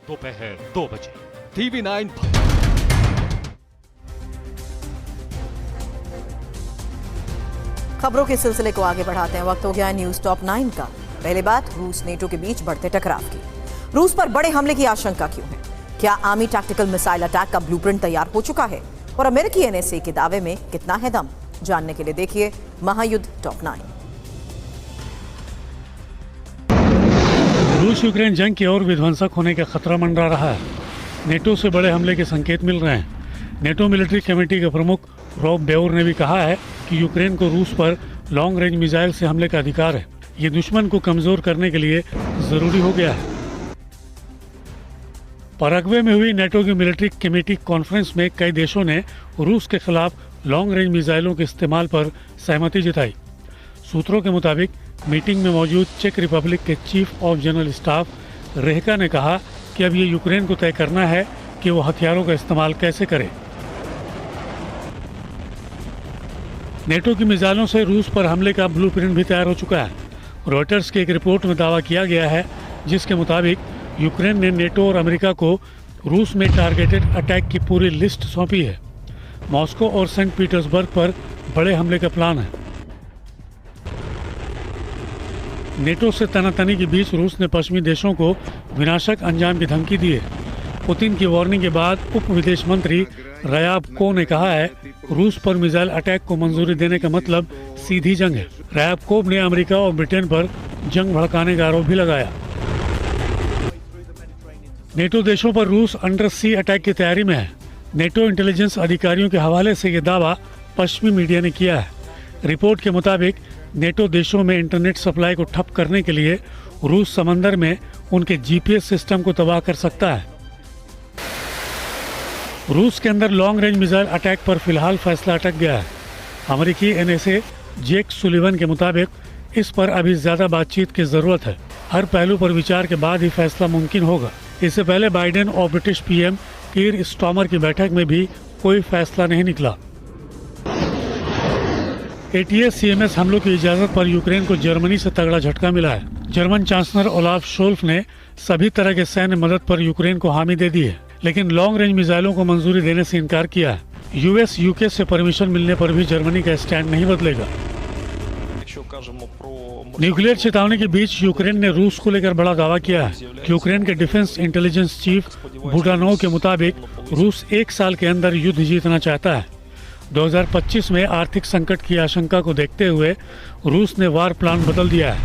दोपहर 2 बजे TV9। खबरों के सिलसिले को आगे बढ़ाते हैं, वक्त हो गया न्यूज टॉप 9 का। पहले बात, रूस नेटो के बीच बढ़ते टकराव की। रूस पर बड़े हमले की आशंका क्यों है? क्या आर्मी टैक्टिकल मिसाइल अटैक का ब्लूप्रिंट तैयार हो चुका है? और अमेरिकी एनएसए के दावे में कितना है दम? जानने के लिए देखिए महायुद्ध टॉप 9। रूस यूक्रेन जंग की ओर विध्वंसक होने का खतरा मंडरा रहा है। नेटो से बड़े हमले के संकेत मिल रहे हैं। नेटो मिलिट्री कमेटी के प्रमुख रॉब बेउर ने भी कहा है कि यूक्रेन को रूस पर लॉन्ग रेंज मिसाइल से हमले का अधिकार है। ये दुश्मन को कमजोर करने के लिए जरूरी हो गया है। पैराग्वे में हुई नेटो की मिलिट्री कमेटी कॉन्फ्रेंस में कई देशों ने रूस के खिलाफ लॉन्ग रेंज मिसाइलों के इस्तेमाल पर सहमति जताई। सूत्रों के मुताबिक मीटिंग में मौजूद चेक रिपब्लिक के चीफ ऑफ जनरल स्टाफ रेहका ने कहा कि अब ये यूक्रेन को तय करना है कि वो हथियारों का इस्तेमाल कैसे करे। नेटो की मिसाइलों से रूस पर हमले का ब्लूप्रिंट भी तैयार हो चुका है। रॉयटर्स की एक रिपोर्ट में दावा किया गया है जिसके मुताबिक यूक्रेन ने नेटो और अमेरिका को रूस में टारगेटेड अटैक की पूरी लिस्ट सौंपी है। मॉस्को और सेंट पीटर्सबर्ग पर बड़े हमले का प्लान है। नेटो से तनातनी के बीच रूस ने पश्चिमी देशों को विनाशक अंजाम की धमकी दी है। पुतिन की वार्निंग के बाद उप विदेश मंत्री रयाबको ने कहा है, रूस पर मिसाइल अटैक को मंजूरी देने का मतलब सीधी जंग है। रयाबकोव ने अमेरिका और ब्रिटेन पर जंग भड़काने का आरोप भी लगाया। नेटो देशों पर रूस अंडर सी अटैक की तैयारी में है। नेटो इंटेलिजेंस अधिकारियों के हवाले से ये दावा पश्चिमी मीडिया ने किया है। रिपोर्ट के मुताबिक नेटो देशों में इंटरनेट सप्लाई को ठप करने के लिए रूस समंदर में उनके जीपीएस सिस्टम को तबाह कर सकता है। रूस के अंदर लॉन्ग रेंज मिसाइल अटैक पर फिलहाल फैसला अटक गया है। अमेरिकी एनएसए जेक सुलिवन के मुताबिक इस पर अभी ज्यादा बातचीत की जरूरत है। हर पहलू पर विचार के बाद ही फैसला मुमकिन होगा। इससे पहले बाइडेन और ब्रिटिश पीएम कीर स्टार्मर की बैठक में भी कोई फैसला नहीं निकला। ATACMS हमलों की इजाजत पर यूक्रेन को जर्मनी से तगड़ा झटका मिला है। जर्मन चांसलर ओलाफ शोल्फ ने सभी तरह के सैन्य मदद पर यूक्रेन को हामी दे दी है, लेकिन लॉन्ग रेंज मिसाइलों को मंजूरी देने से इनकार किया है। यूएस यूके से परमिशन मिलने पर भी जर्मनी का स्टैंड नहीं बदलेगा। न्यूक्लियर चेतावनी के बीच यूक्रेन ने रूस को लेकर बड़ा दावा किया है। यूक्रेन के डिफेंस इंटेलिजेंस चीफ बुडानोव के मुताबिक रूस 1 साल के अंदर युद्ध जीतना चाहता है। 2025 में आर्थिक संकट की आशंका को देखते हुए रूस ने वार प्लान बदल दिया है।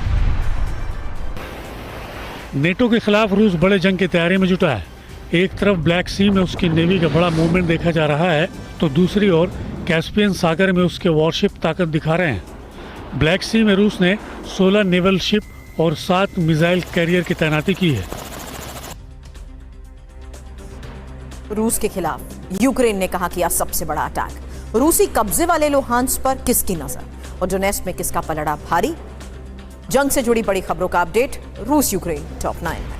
नेटो के खिलाफ रूस बड़े जंग की तैयारी में जुटा है। एक तरफ ब्लैक सी में उसकी नेवी का बड़ा मूवमेंट देखा जा रहा है, तो दूसरी ओर कैस्पियन सागर में उसके वॉरशिप ताकत दिखा रहे हैं। ब्लैक सी में रूस ने 16 नेवल शिप और 7 मिसाइल कैरियर की तैनाती की है। रूस के खिलाफ यूक्रेन ने कहा किया सबसे बड़ा अटैक। रूसी कब्जे वाले लुहांस्क पर किसकी नजर और डोनेट्स्क में किसका पलड़ा भारी? जंग से जुड़ी बड़ी खबरों का अपडेट रूस यूक्रेन टॉप 9 में।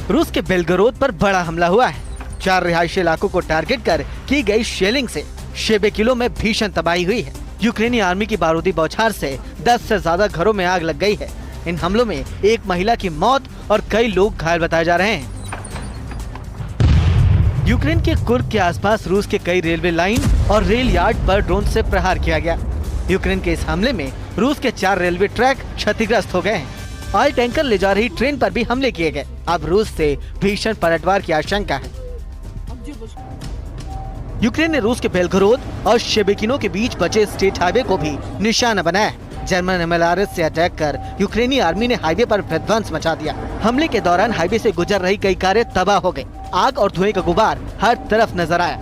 रूस के बेलगोरोद पर बड़ा हमला हुआ है। 4 रिहायशी इलाकों को टारगेट कर की गई शेलिंग से शेबे किलो में भीषण तबाही हुई है। यूक्रेनी आर्मी की बारूदी बौछार से 10 से ज्यादा घरों में आग लग गई है। इन हमलों में एक महिला की मौत और कई लोग घायल बताए जा रहे हैं। यूक्रेन के कुर्क के आसपास रूस के कई रेलवे लाइन और रेल यार्ड पर ड्रोन से प्रहार किया गया। यूक्रेन के इस हमले में रूस के 4 रेलवे ट्रैक क्षतिग्रस्त हो गए हैं। ऑयल टैंकर ले जा रही ट्रेन पर भी हमले किए गए। अब रूस से भीषण पलटवार की आशंका है। यूक्रेन ने रूस के बेलगोरोद और शेबेकिनो के बीच बचे स्टेट हाईवे को भी निशाना बनाया। जर्मन MLRS से अटैक कर यूक्रेनी आर्मी ने हाईवे पर विध्वंस मचा दिया। हमले के दौरान हाईवे से गुजर रही कई कारें तबाह हो गई। आग और धुएं का गुबार हर तरफ नजर आया।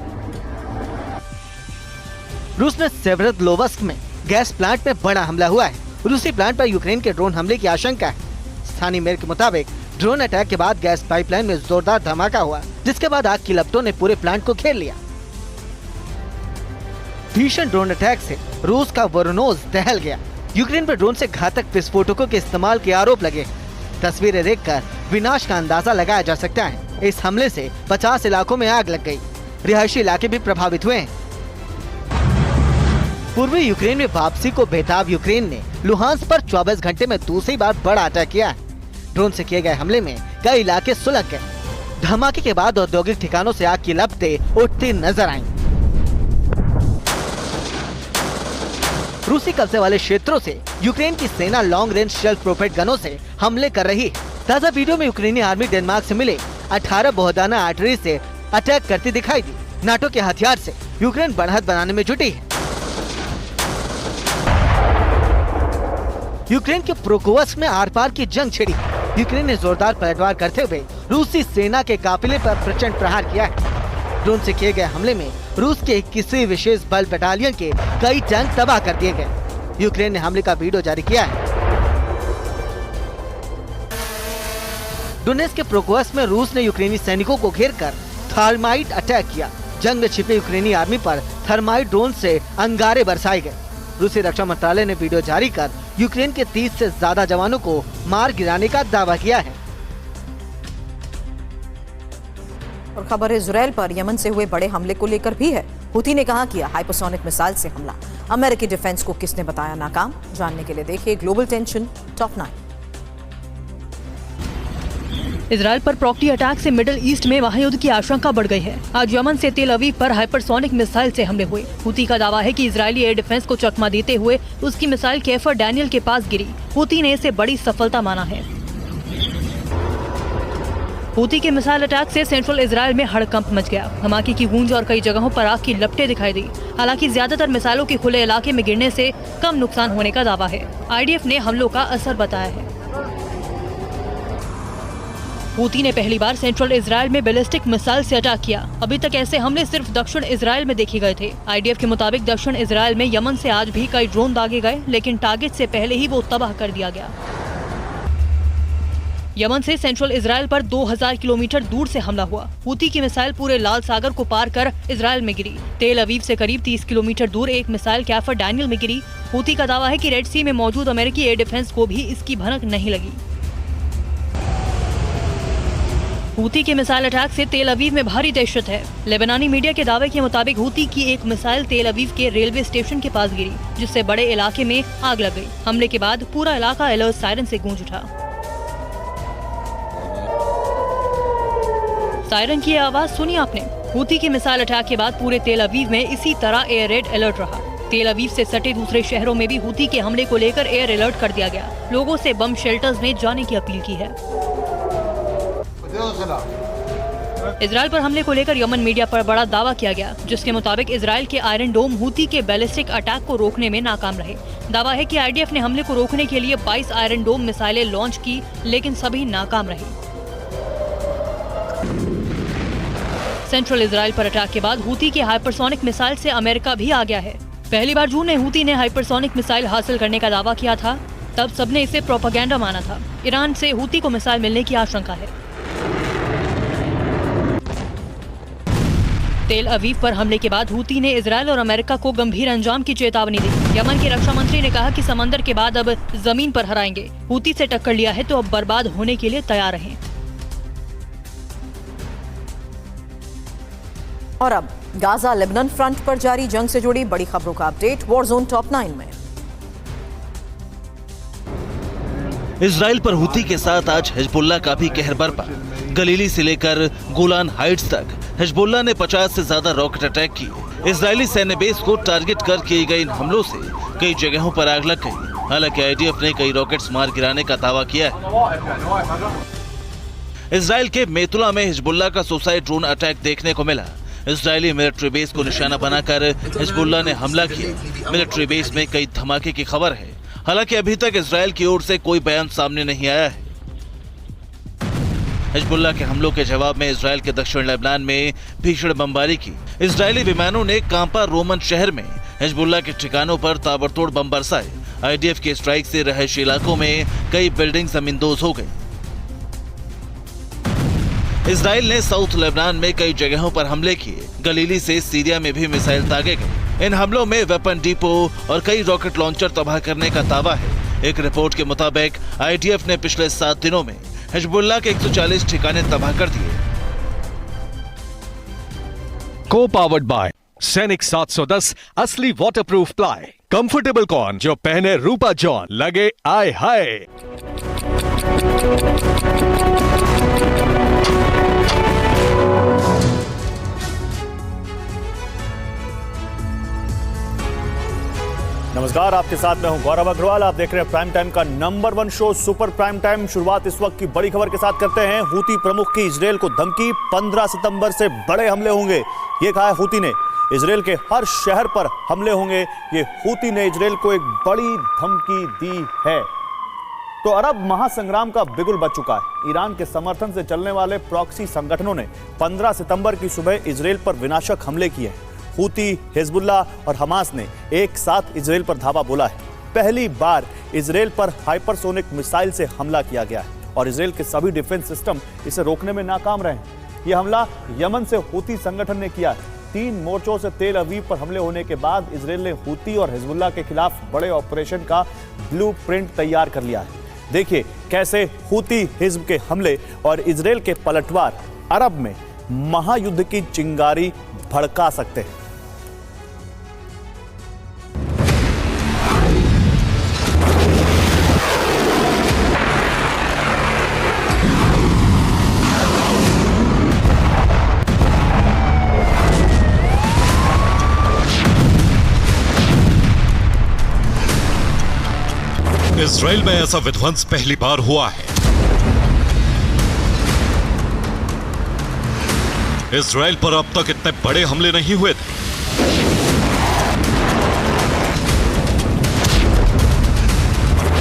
रूस ने सेवरोदलोव्स्क में गैस प्लांट में बड़ा हमला हुआ है। रूसी प्लांट पर यूक्रेन के ड्रोन हमले की आशंका है। स्थानीय मेयर के मुताबिक ड्रोन अटैक के बाद गैस पाइपलाइन में जोरदार धमाका हुआ, जिसके बाद आग की लपटों ने पूरे प्लांट को घेर लिया। भीषण ड्रोन अटैक से रूस का वोरोनोज दहल गया। यूक्रेन पर ड्रोन से घातक विस्फोटकों के इस्तेमाल के आरोप लगे। तस्वीरें देखकर विनाश का अंदाजा लगाया जा सकता है। इस हमले से 50 इलाकों में आग लग गई। रिहायशी इलाके भी प्रभावित हुए हैं। पूर्वी यूक्रेन में वापसी को बेताब यूक्रेन ने लुहांस्क पर 24 घंटे में दूसरी बार बड़ा अटैक किया है। ड्रोन से किए गए हमले में कई इलाके सुलग गए। धमाके के बाद औद्योगिक ठिकानों से आग की लपटें उठती नजर आईं। रूसी कब्जे वाले क्षेत्रों से यूक्रेन की सेना लॉन्ग रेंज शेल्फ प्रोपेट गनों से हमले कर रही है। ताजा वीडियो में यूक्रेनी आर्मी डेनमार्क से मिले 18 बहुदाना आर्टिलरी से अटैक करती दिखाई दी। नाटो के हथियार से यूक्रेन बढ़त बनाने में जुटी है। यूक्रेन के प्रोकोवस्क में आर पार की जंग छिड़ी। यूक्रेन ने जोरदार पलटवार करते हुए रूसी सेना के काफिले पर प्रचंड प्रहार किया है। ड्रोन से किए गए हमले में रूस के 21वीं विशेष बल बटालियन के कई टैंक तबाह कर दिए गए। यूक्रेन ने हमले का वीडियो जारी किया है। डोनेट्स्क के प्रोकोवस्क में रूस ने यूक्रेनी सैनिकों को घेरकर थर्माइट अटैक किया। जंग में छिपे यूक्रेनी आर्मी पर थर्माइट ड्रोन से अंगारे बरसाए गए। रूसी रक्षा मंत्रालय ने वीडियो जारी कर यूक्रेन के 30 से ज्यादा जवानों को मार गिराने का दावा किया है। और खबर इजरायल पर यमन से हुए बड़े हमले को लेकर भी है। हुती ने कहा किया हाइपरसोनिक मिसाइल से हमला। अमेरिकी डिफेंस को किसने बताया नाकाम? जानने के लिए देखिए ग्लोबल टेंशन टॉप 9। इजरायल पर प्रॉक्सी अटैक से मिडिल ईस्ट में महायुद्ध की आशंका बढ़ गई है। आज यमन से तेल अवीव पर हाइपरसोनिक मिसाइल से हमले हुए। हुती का दावा है कि इजरायली एयर डिफेंस को चकमा देते हुए उसकी मिसाइल कैफर डैनियल के पास गिरी। हुती ने इसे बड़ी सफलता माना है। हुती के मिसाइल अटैक से सेंट्रल इजरायल में हड़कंप मच गया। धमाके की गूंज और कई जगहों पर आग की लपटें दिखाई दी। हालांकि ज्यादातर मिसाइलों के खुले इलाके में गिरने से कम नुकसान होने का दावा है। आईडीएफ ने हमलों का असर बताया है। हुती ने पहली बार सेंट्रल इजरायल में बैलिस्टिक मिसाइल से अटैक किया। अभी तक ऐसे हमले सिर्फ दक्षिण इजरायल में देखे गए थे। आईडीएफ के मुताबिक दक्षिण इजरायल में यमन से आज भी कई ड्रोन दागे गए, लेकिन टारगेट से पहले ही वो तबाह कर दिया गया। यमन से सेंट्रल इजरायल पर 2000 किलोमीटर दूर से हमला हुआ। हुती की मिसाइल पूरे लाल सागर को पार कर इजरायल में गिरी। तेल अवीव से करीब 30 किलोमीटर दूर एक मिसाइल कैफर डैनियल में गिरी। हुती का दावा है कि रेड सी में मौजूद अमेरिकी एयर डिफेंस को भी इसकी भनक नहीं लगी। हुती के मिसाइल अटैक से तेल अवीव में भारी दहशत है। लेबनानी मीडिया के दावे के मुताबिक हुती की एक मिसाइल तेल अवीव के रेलवे स्टेशन के पास गिरी, जिससे बड़े इलाके में आग लग गई। हमले के बाद पूरा इलाका अलर्ट सायरन से गूंज उठा। सायरन की आवाज सुनी आपने? हुती के मिसाइल अटैक के बाद पूरे तेल अवीव में इसी तरह एयर रेड अलर्ट रहा। तेल अवीव से सटे दूसरे शहरों में भी हुती के हमले को लेकर एयर अलर्ट कर दिया गया। लोगों से बम शेल्टर्स में जाने की अपील की है। इजरायल पर हमले को लेकर यमन मीडिया पर बड़ा दावा किया गया, जिसके मुताबिक इजरायल के आयरन डोम हुती के बैलिस्टिक अटैक को रोकने में नाकाम रहे। दावा है कि आईडीएफ ने हमले को रोकने के लिए 22 आयरन डोम मिसाइलें लॉन्च की, लेकिन सभी नाकाम रही। सेंट्रल इजरायल पर अटैक के बाद हुती के हाइपरसोनिक मिसाइल से अमेरिका भी आ गया है। पहली बार जून में हुती ने हाइपरसोनिक मिसाइल हासिल करने का दावा किया था, तब सबने इसे प्रोपेगेंडा माना था। ईरान से हुती को मिसाइल मिलने की आशंका है। तेल अवीव पर हमले के बाद हुती ने इजरायल और अमेरिका को गंभीर अंजाम की चेतावनी दी। यमन के रक्षा मंत्री ने कहा कि समंदर के बाद अब जमीन पर हराएंगे। हुती से टक्कर लिया है तो अब बर्बाद होने के लिए तैयार रहें। और अब गाजा लेबनान फ्रंट पर जारी जंग से जुड़ी बड़ी खबरों का अपडेट वॉर जोन टॉप 9 में। इजराइल पर हुती के साथ आज हिजबुल्लाह का भी कहर बरपा। गलीली से लेकर गोलान हाइट्स तक हिजबुल्लाह ने 50 से ज्यादा रॉकेट अटैक किए। इजरायली सैन्य बेस को टारगेट कर किए गए इन हमलों से कई जगहों पर आग लग गई। हालांकि आईडीएफ ने कई रॉकेट्स मार गिराने का दावा किया है। इजराइल के मेतुला में हिजबुल्लाह का सुसाइड ड्रोन अटैक देखने को मिला। इजरायली मिलिट्री बेस को निशाना बनाकर हिजबुल्लाह ने हमला किया। मिलिट्री बेस में कई धमाके की खबर है। हालांकि अभी तक इजराइल की ओर से कोई बयान सामने नहीं आया है। हिजबुल्लाह के हमलों के जवाब में इजराइल के दक्षिण लेबनान में भीषण बमबारी की। इजरायली विमानों ने कांपा रोमन शहर में हिजबुल्लाह के ठिकानों पर ताबड़तोड़ बम बरसाए। आईडीएफ के स्ट्राइक से रहायशी इलाकों में कई बिल्डिंग जमींदोज हो गई। इजराइल ने साउथ लेबनान में कई जगहों पर हमले किए। गलीली से सीरिया में भी मिसाइल दागे गए। इन हमलों में वेपन डिपो और कई रॉकेट लॉन्चर तबाह करने का दावा है। एक रिपोर्ट के मुताबिक आईडीएफ ने पिछले 7 दिनों में हिजबुल्लाह के 140 ठिकाने तबाह कर दिए। को पावर्ड बाय सैनिक 710 असली वाटरप्रूफ प्लाई। कंफर्टेबल कौन जो पहने रूपा जॉन लगे आए हाय। नमस्कार, आपके साथ मैं हूं गौरव अग्रवाल। आप देख रहे हैं प्राइम टाइम का number 1 show super prime time. शुरुआत इस वक्त की बड़ी खबर के साथ करते हैं। हूती प्रमुख की इजरायल को धमकी, 15 सितंबर से बड़े हमले होंगे, ये कहा है हूती ने। इजरायल के हर शहर पर हमले होंगे, ये हूती ने इजरायल को एक बड़ी धमकी दी है। तो अरब महासंग्राम का बिगुल बज चुका है। ईरान के समर्थन से चलने वाले प्रॉक्सी संगठनों ने 15 सितंबर की सुबह इजरायल पर विनाशक हमले किए। हूती, हिजबुल्ला और हमास ने एक साथ इजरायल पर धावा बोला है। पहली बार इजरायल पर हाइपरसोनिक मिसाइल से हमला किया गया है और इजरायल के सभी डिफेंस सिस्टम इसे रोकने में नाकाम रहे हैं। यह हमला यमन से हूती संगठन ने किया है। 3 मोर्चों से तेल अवीव पर हमले होने के बाद इजरायल ने हूती और हिजबुल्ला के खिलाफ बड़े ऑपरेशन का ब्लूप्रिंट तैयार कर लिया है। देखिए कैसे हूती हिज्ब के हमले और इजरायल के पलटवार अरब में महायुद्ध की चिंगारी भड़का सकते हैं। इजराइल में ऐसा विध्वंस पहली बार हुआ है। इजराइल पर अब तक इतने बड़े हमले नहीं हुए थे।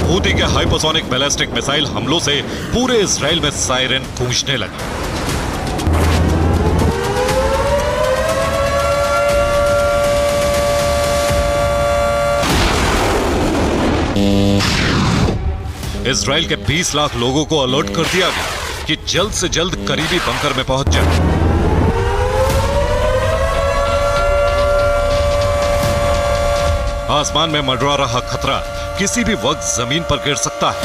हूती के हाइपरसोनिक बैलिस्टिक मिसाइल हमलों से पूरे इजराइल में सायरन गूंजने लगे। इजराइल के 20 लाख लोगों को अलर्ट कर दिया गया कि जल्द से जल्द करीबी बंकर में पहुंच जाए। आसमान में मंडरा रहा खतरा किसी भी वक्त जमीन पर गिर सकता है।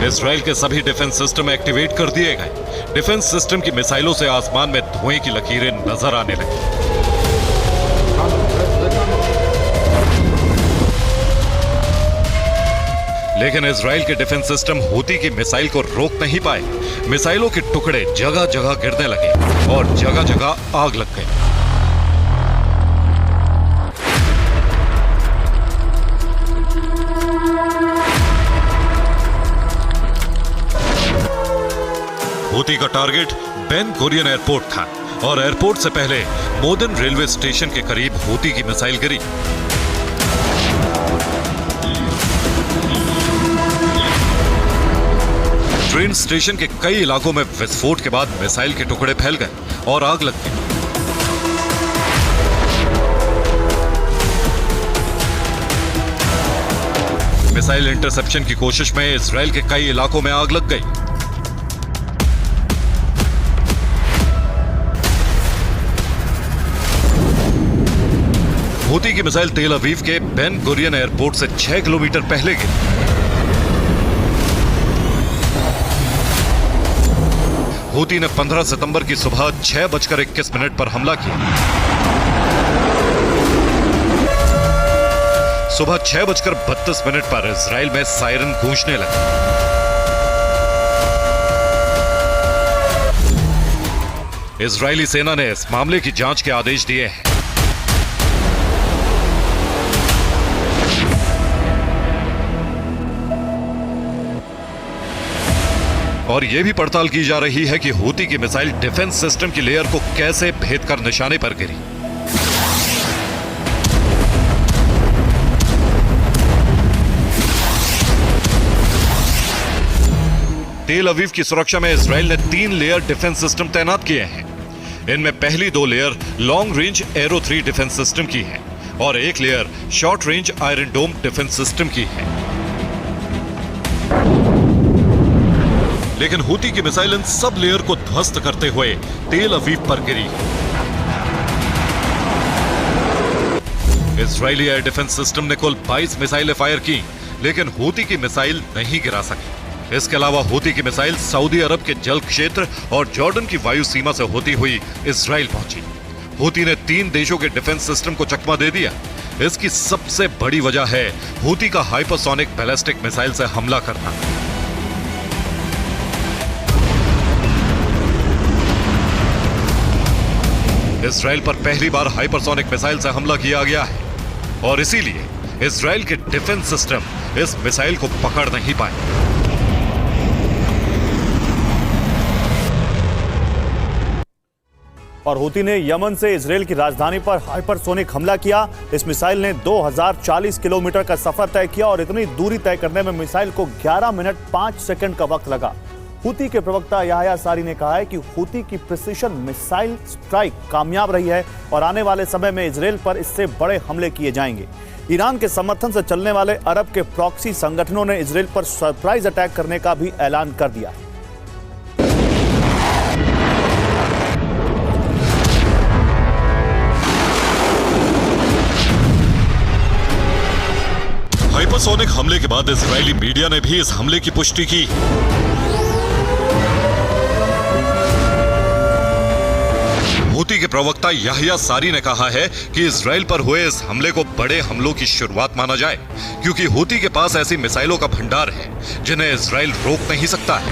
इजराइल के सभी डिफेंस सिस्टम एक्टिवेट कर दिए गए। डिफेंस सिस्टम की मिसाइलों से आसमान में धुएं की लकीरें नजर आने लगी। लेकिन इजराइल के डिफेंस सिस्टम हूती की मिसाइल को रोक नहीं पाए। मिसाइलों के टुकड़े जगह जगह गिरने लगे और जगह जगह आग लग गई। हूती का टारगेट बेन गुरियन एयरपोर्ट था और एयरपोर्ट से पहले मोदन रेलवे स्टेशन के करीब हूती की मिसाइल गिरी। ट्रेन स्टेशन के कई इलाकों में विस्फोट के बाद मिसाइल के टुकड़े फैल गए और आग लग गई। मिसाइल इंटरसेप्शन की कोशिश में इजराइल के कई इलाकों में आग लग गई। हूती की मिसाइल तेल अवीव के बेन गुरियन एयरपोर्ट से 6 किलोमीटर पहले गिरी। हूती ने 15 सितंबर की सुबह 6:21 पर हमला किया। सुबह 6:32 पर इजराइल में सायरन गूंजने लगा। इजरायली सेना ने इस मामले की जांच के आदेश दिए हैं। और यह भी पड़ताल की जा रही है कि हूती की मिसाइल डिफेंस सिस्टम की लेयर को कैसे भेद कर निशाने पर गिरी। तेल अवीव की सुरक्षा में इजराइल ने 3 लेयर डिफेंस सिस्टम तैनात किए हैं। इनमें पहली 2 layer long range arrow 3 defence system की है और एक लेयर शॉर्ट रेंज आयरन डोम डिफेंस सिस्टम की है। लेकिन हूती की मिसाइल इन सब लेयर को ध्वस्त करते हुए तेल अवीव पर गिरी। इजरायली एयर डिफेंस सिस्टम ने कुल 22 मिसाइलें फायर की, लेकिन हूती की मिसाइल नहीं गिरा सकी। इसके अलावा हूती की मिसाइल सऊदी अरब के जल क्षेत्र और जॉर्डन की वायु सीमा से होती हुई इजराइल पहुंची। हूती ने 3 देशों के डिफेंस सिस्टम को चकमा दे दिया। इसकी सबसे बड़ी वजह है हूती का हाइपरसोनिक बैलिस्टिक मिसाइल से हमला करना। इजराइल पर पहली बार हाइपरसोनिक मिसाइल से हमला किया गया है और इसीलिए इजराइल के डिफेंस सिस्टम इस मिसाइल को पकड़ नहीं पाए। और हूती ने यमन से इजराइल की राजधानी पर हाइपरसोनिक हमला किया। इस मिसाइल ने 2040 किलोमीटर का सफर तय किया और इतनी दूरी तय करने में मिसाइल को 11 मिनट 5 सेकंड का वक्त लगा। हूती के प्रवक्ता याह्या सारी ने कहा है कि हूती की प्रिसिशन मिसाइल स्ट्राइक कामयाब रही है और आने वाले समय में इजराइल पर इससे बड़े हमले किए जाएंगे। ईरान के समर्थन से चलने वाले अरब के प्रॉक्सी संगठनों ने इजराइल पर सरप्राइज अटैक करने का भी ऐलान कर दिया है। हाइपरसोनिक हमले के बाद इजरायली मीडिया ने भी इस हमले की पुष्टि की। हूती के प्रवक्ता याह्या सारी ने कहा है कि इजराइल पर हुए इस हमले को बड़े हमलों की शुरुआत माना जाए, क्योंकि हूती के पास ऐसी मिसाइलों का भंडार है जिन्हें इजराइल रोक नहीं सकता है।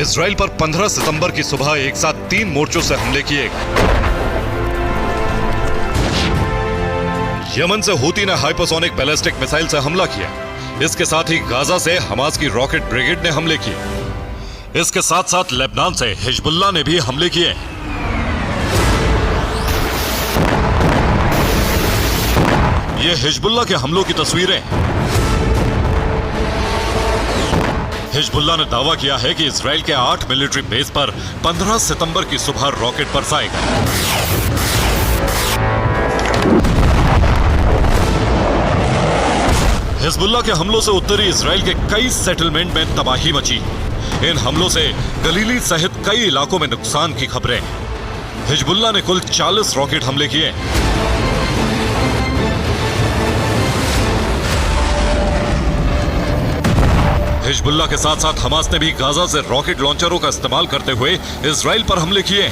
इजराइल पर 15 सितंबर की सुबह एक साथ 3 मोर्चों से हमले किए गए। यमन से हूती ने हाइपरसोनिक बैलिस्टिक मिसाइल से हमला किया। इसके साथ ही गाजा से हमास की रॉकेट ब्रिगेड ने हमले किए। इसके साथ साथ लेबनान से हिजबुल्लाह ने भी हमले किए। ये हिजबुल्लाह के हमलों की तस्वीरें। हिजबुल्लाह ने दावा किया है कि इजराइल के 8 मिलिट्री बेस पर 15 सितंबर की सुबह रॉकेट बरसाए गए। हिजबुल्लाह के हमलों से उत्तरी इजराइल के कई सेटलमेंट में तबाही मची। इन हमलों से गलीली सहित कई इलाकों में नुकसान की खबरें हैं। हिजबुल्लाह ने कुल 40 रॉकेट हमले किए। हिजबुल्लाह के साथ साथ हमास ने भी गाजा से रॉकेट लॉन्चरों का इस्तेमाल करते हुए इजराइल पर हमले किए।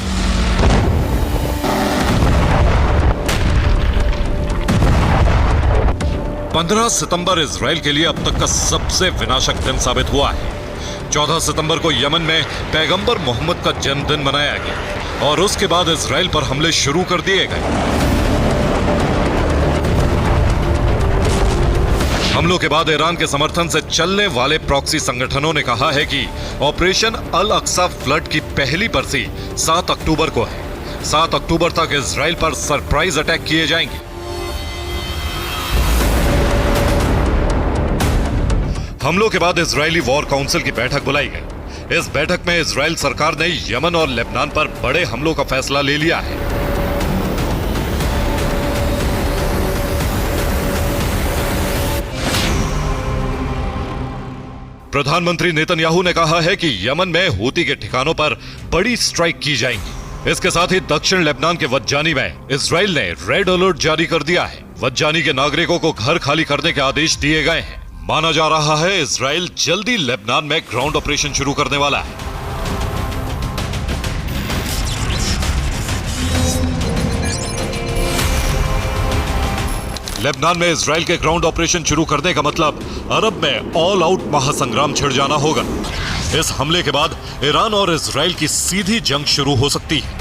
15 सितंबर इजराइल के लिए अब तक का सबसे विनाशक दिन साबित हुआ है। 14 सितंबर को यमन में पैगंबर मोहम्मद का जन्मदिन मनाया गया और उसके बाद इजराइल पर हमले शुरू कर दिए गए। हमलों के बाद ईरान के समर्थन से चलने वाले प्रॉक्सी संगठनों ने कहा है कि ऑपरेशन अल अक्सा फ्लड की पहली बरसी 7 अक्टूबर को है। 7 अक्टूबर तक इजराइल पर सरप्राइज अटैक किए जाएंगे। हमलों के बाद इजरायली वॉर काउंसिल की बैठक बुलाई गई। इस बैठक में इजराइल सरकार ने यमन और लेबनान पर बड़े हमलों का फैसला ले लिया है। प्रधानमंत्री नेतन्याहू ने कहा है कि यमन में हूती के ठिकानों पर बड़ी स्ट्राइक की जाएंगी। इसके साथ ही दक्षिण लेबनान के वज्जानी में इजराइल ने रेड अलर्ट जारी कर दिया है। वज्जानी के नागरिकों को घर खाली करने के आदेश दिए गए हैं। माना जा रहा है इजराइल जल्दी लेबनान में ग्राउंड ऑपरेशन शुरू करने वाला है। लेबनान में इजराइल के ग्राउंड ऑपरेशन शुरू करने का मतलब अरब में ऑल आउट महासंग्राम छिड़ जाना होगा। इस हमले के बाद ईरान और इजराइल की सीधी जंग शुरू हो सकती है।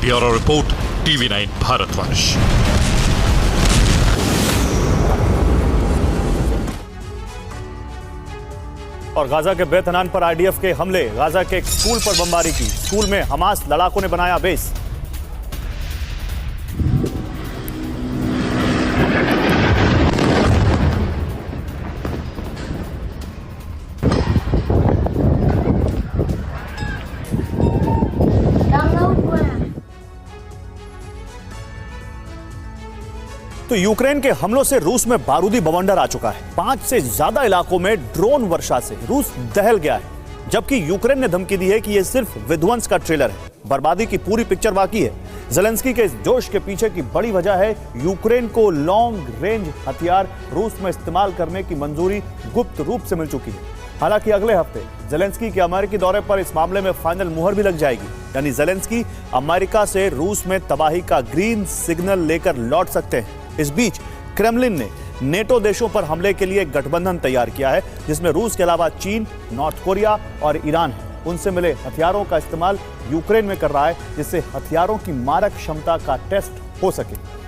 Bureau report, TV9 Bharatvarsh. और गाजा के बेत हनान पर आईडीएफ के हमले, गाजा के एक स्कूल पर बमबारी की। स्कूल में हमास लड़ाकों ने बनाया बेस। तो यूक्रेन के हमलों से रूस में बारूदी बवंडर आ चुका है। 5 से ज्यादा इलाकों में ड्रोन वर्षा से रूस दहल गया है, जबकि यूक्रेन ने धमकी दी है कि यह सिर्फ विध्वंस का ट्रेलर है, बर्बादी की पूरी पिक्चर बाकी है। ज़ेलेंस्की के इस जोश के पीछे की बड़ी वजह है यूक्रेन को लॉन्ग रेंज हथियार रूस में इस्तेमाल करने की मंजूरी गुप्त रूप से मिल चुकी है। हालांकि अगले हफ्ते ज़ेलेंस्की के अमेरिकी दौरे पर इस मामले में फाइनल मुहर भी लग जाएगी, यानी ज़ेलेंस्की अमेरिका से रूस में तबाही का ग्रीन सिग्नल लेकर लौट सकते हैं। इस बीच क्रेमलिन ने नेटो देशों पर हमले के लिए एक गठबंधन तैयार किया है, जिसमें रूस के अलावा चीन, नॉर्थ कोरिया और ईरान है। उनसे मिले हथियारों का इस्तेमाल यूक्रेन में कर रहा है, जिससे हथियारों की मारक क्षमता का टेस्ट हो सके।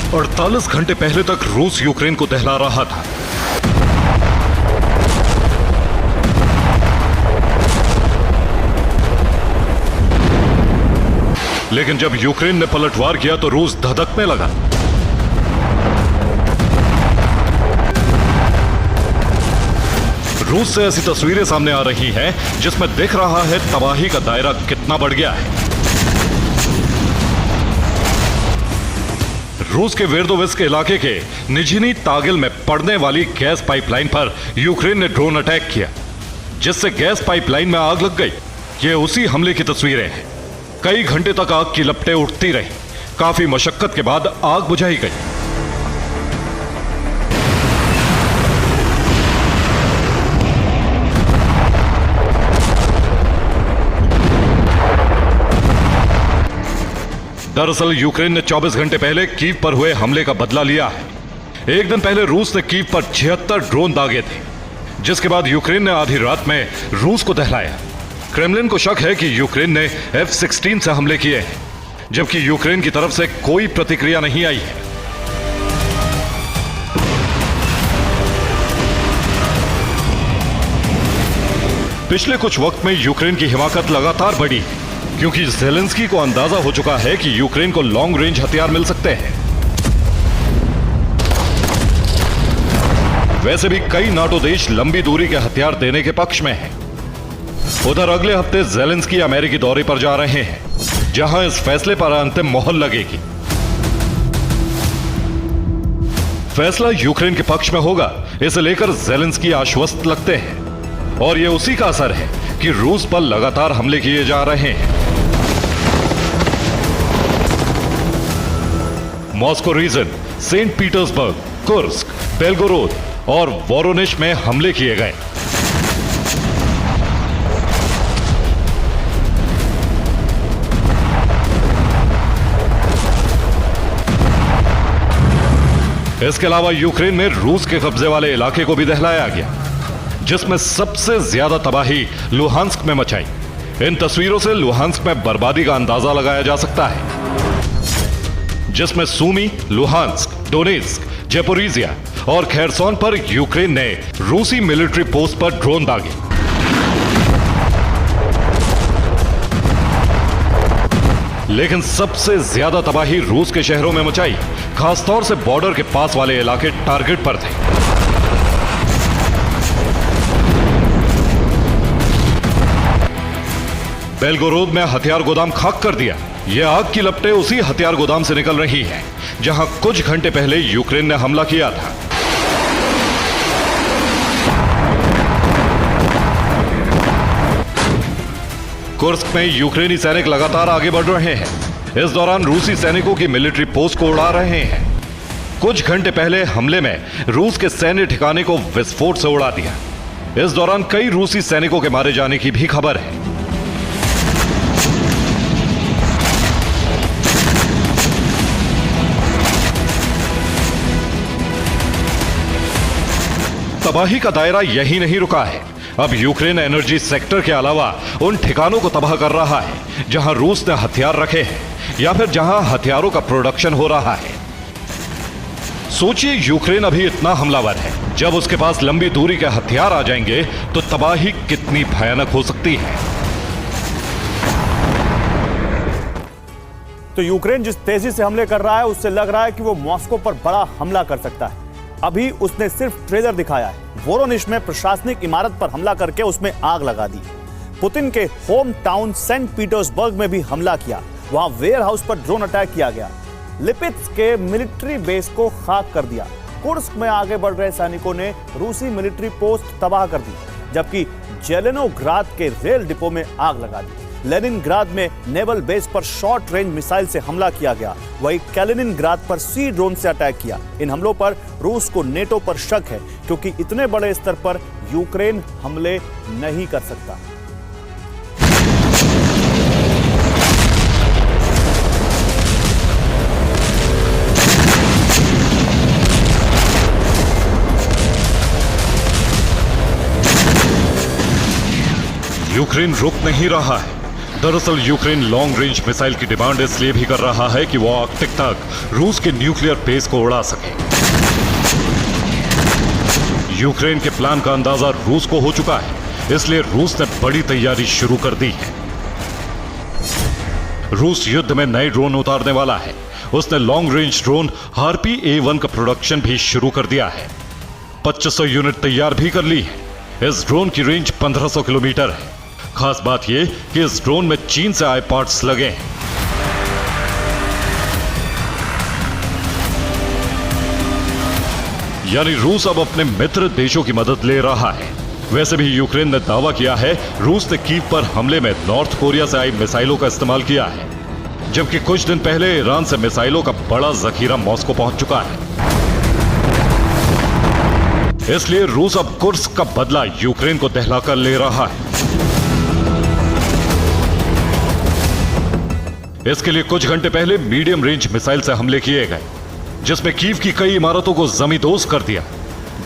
और 48 घंटे पहले तक रूस यूक्रेन को दहला रहा था। लेकिन जब यूक्रेन ने पलटवार किया तो रूस धधकने लगा। रूस से ऐसी तस्वीरें सामने आ रही हैं जिसमें दिख रहा है तबाही का दायरा कितना बढ़ गया है। रूस के वेर्दोवेस्क इलाके के निझनी तागिल में पड़ने वाली गैस पाइपलाइन पर यूक्रेन ने ड्रोन अटैक किया, जिससे गैस पाइपलाइन में आग लग गई। ये उसी हमले की तस्वीरें हैं। कई घंटे तक आग की लपटें उठती रही। काफी मशक्कत के बाद आग बुझाई गई। दरअसल यूक्रेन ने 24 घंटे पहले कीव पर हुए हमले का बदला लिया है। एक दिन पहले रूस ने कीव पर 76 ड्रोन दागे थे, जिसके बाद यूक्रेन ने आधी रात में रूस को दहलाया। क्रेमलिन को शक है कि यूक्रेन ने F-16 से हमले किए हैं, जबकि यूक्रेन की तरफ से कोई प्रतिक्रिया नहीं आई है। पिछले कुछ वक्त में यूक्रेन की हिमाकत लगातार बढ़ी, क्योंकि ज़ेलेंस्की को अंदाजा हो चुका है कि यूक्रेन को लॉन्ग रेंज हथियार मिल सकते हैं। वैसे भी कई नाटो देश लंबी दूरी के हथियार देने के पक्ष में हैं। उधर अगले हफ्ते ज़ेलेंस्की अमेरिकी दौरे पर जा रहे हैं, जहां इस फैसले पर अंतिम मोहर लगेगी। फैसला यूक्रेन के पक्ष में होगा, इसे लेकर ज़ेलेंस्की आश्वस्त लगते हैं, और यह उसी का असर है कि रूस पर लगातार हमले किए जा रहे हैं। Moscow region, Saint Petersburg, Kursk, Belgorod और वोरोनिश में हमले किए गए। इसके अलावा यूक्रेन में रूस के कब्जे वाले इलाके को भी दहलाया गया, जिसमें सबसे ज्यादा तबाही लुहांस्क में मचाई। इन तस्वीरों से लुहांस्क में बर्बादी का अंदाजा लगाया जा सकता है, जिसमें सूमी, लुहांस्क, डोनेस्क, जेपोरिजिया और खेरसोन पर यूक्रेन ने रूसी मिलिट्री पोस्ट पर ड्रोन दागे। लेकिन सबसे ज्यादा तबाही रूस के शहरों में मचाई, खासतौर से बॉर्डर के पास वाले इलाके टारगेट पर थे। बेलगोरोद में हथियार गोदाम खाक कर दिया। यह आग की लपटें उसी हथियार गोदाम से निकल रही हैं, जहां कुछ घंटे पहले यूक्रेन ने हमला किया था। कुर्स्क में यूक्रेनी सैनिक लगातार आगे बढ़ रहे हैं। इस दौरान रूसी सैनिकों की मिलिट्री पोस्ट को उड़ा रहे हैं। कुछ घंटे पहले हमले में रूस के सैन्य ठिकाने को विस्फोट से उड़ा दिया। इस दौरान कई रूसी सैनिकों के मारे जाने की भी खबर है। तबाही का दायरा यही नहीं रुका है। अब यूक्रेन एनर्जी सेक्टर के अलावा उन ठिकानों को तबाह कर रहा है जहां रूस ने हथियार रखे हैं। या फिर जहां हथियारों का प्रोडक्शन हो रहा है। सोचिए, यूक्रेन अभी इतना हमलावर है, जब उसके पास लंबी दूरी के हथियार आ जाएंगे तो तबाही कितनी भयानक हो सकती है। तो यूक्रेन जिस तेजी से हमले कर रहा है, उससे लग रहा है कि वो मॉस्को पर बड़ा हमला कर सकता है। अभी उसने सिर्फ ट्रेलर दिखाया है। वोरोनिश में प्रशासनिक इमारत पर हमला करके उसमें आग लगा दी। पुतिन के होम टाउन सेंट पीटर्सबर्ग में भी हमला किया, वहां वेयर हाउस पर ड्रोन अटैक किया गया। लिपिट्स्क के मिलिट्री बेस को खाक कर दिया। कुर्स्क में आगे बढ़ रहे सैनिकों ने रूसी मिलिट्री पोस्ट तबाह कर दी, जबकि जेलेनोग्राद के रेल डिपो में आग लगा दी। लेनिनग्राद में नेवल बेस पर शॉर्ट रेंज मिसाइल से हमला किया गया। वहीं कैलिनिनग्राद पर सी ड्रोन से अटैक किया। इन हमलों पर रूस को नेटो पर शक है, क्योंकि इतने बड़े स्तर पर यूक्रेन हमले नहीं कर सकता। यूक्रेन रुक नहीं रहा है। दरअसल यूक्रेन लॉन्ग रेंज मिसाइल की डिमांड इसलिए भी कर रहा है कि वो आर्कटिक तक रूस के न्यूक्लियर बेस को उड़ा सके। यूक्रेन के प्लान का अंदाजा रूस को हो चुका है, इसलिए रूस ने बड़ी तैयारी शुरू कर दी है। रूस युद्ध में नए ड्रोन उतारने वाला है। उसने long range drone harpy A1 का प्रोडक्शन भी शुरू कर दिया है। 2500 यूनिट तैयार भी कर ली है। इस ड्रोन की रेंज 1500 किलोमीटर है। खास बात यह कि इस ड्रोन में चीन से आए पार्ट्स लगे हैं। यानी रूस अब अपने मित्र देशों की मदद ले रहा है। वैसे भी यूक्रेन ने दावा किया है रूस ने कीव पर हमले में नॉर्थ कोरिया से आई मिसाइलों का इस्तेमाल किया है, जबकि कुछ दिन पहले ईरान से मिसाइलों का बड़ा जखीरा मॉस्को पहुंच चुका है। इसलिए रूस अब कुर्स्क का बदला यूक्रेन को दहलाकर ले रहा है। इसके लिए कुछ घंटे पहले मीडियम रेंज मिसाइल से हमले किए गए, जिसमें कीव की कई इमारतों को जमींदोज कर दिया,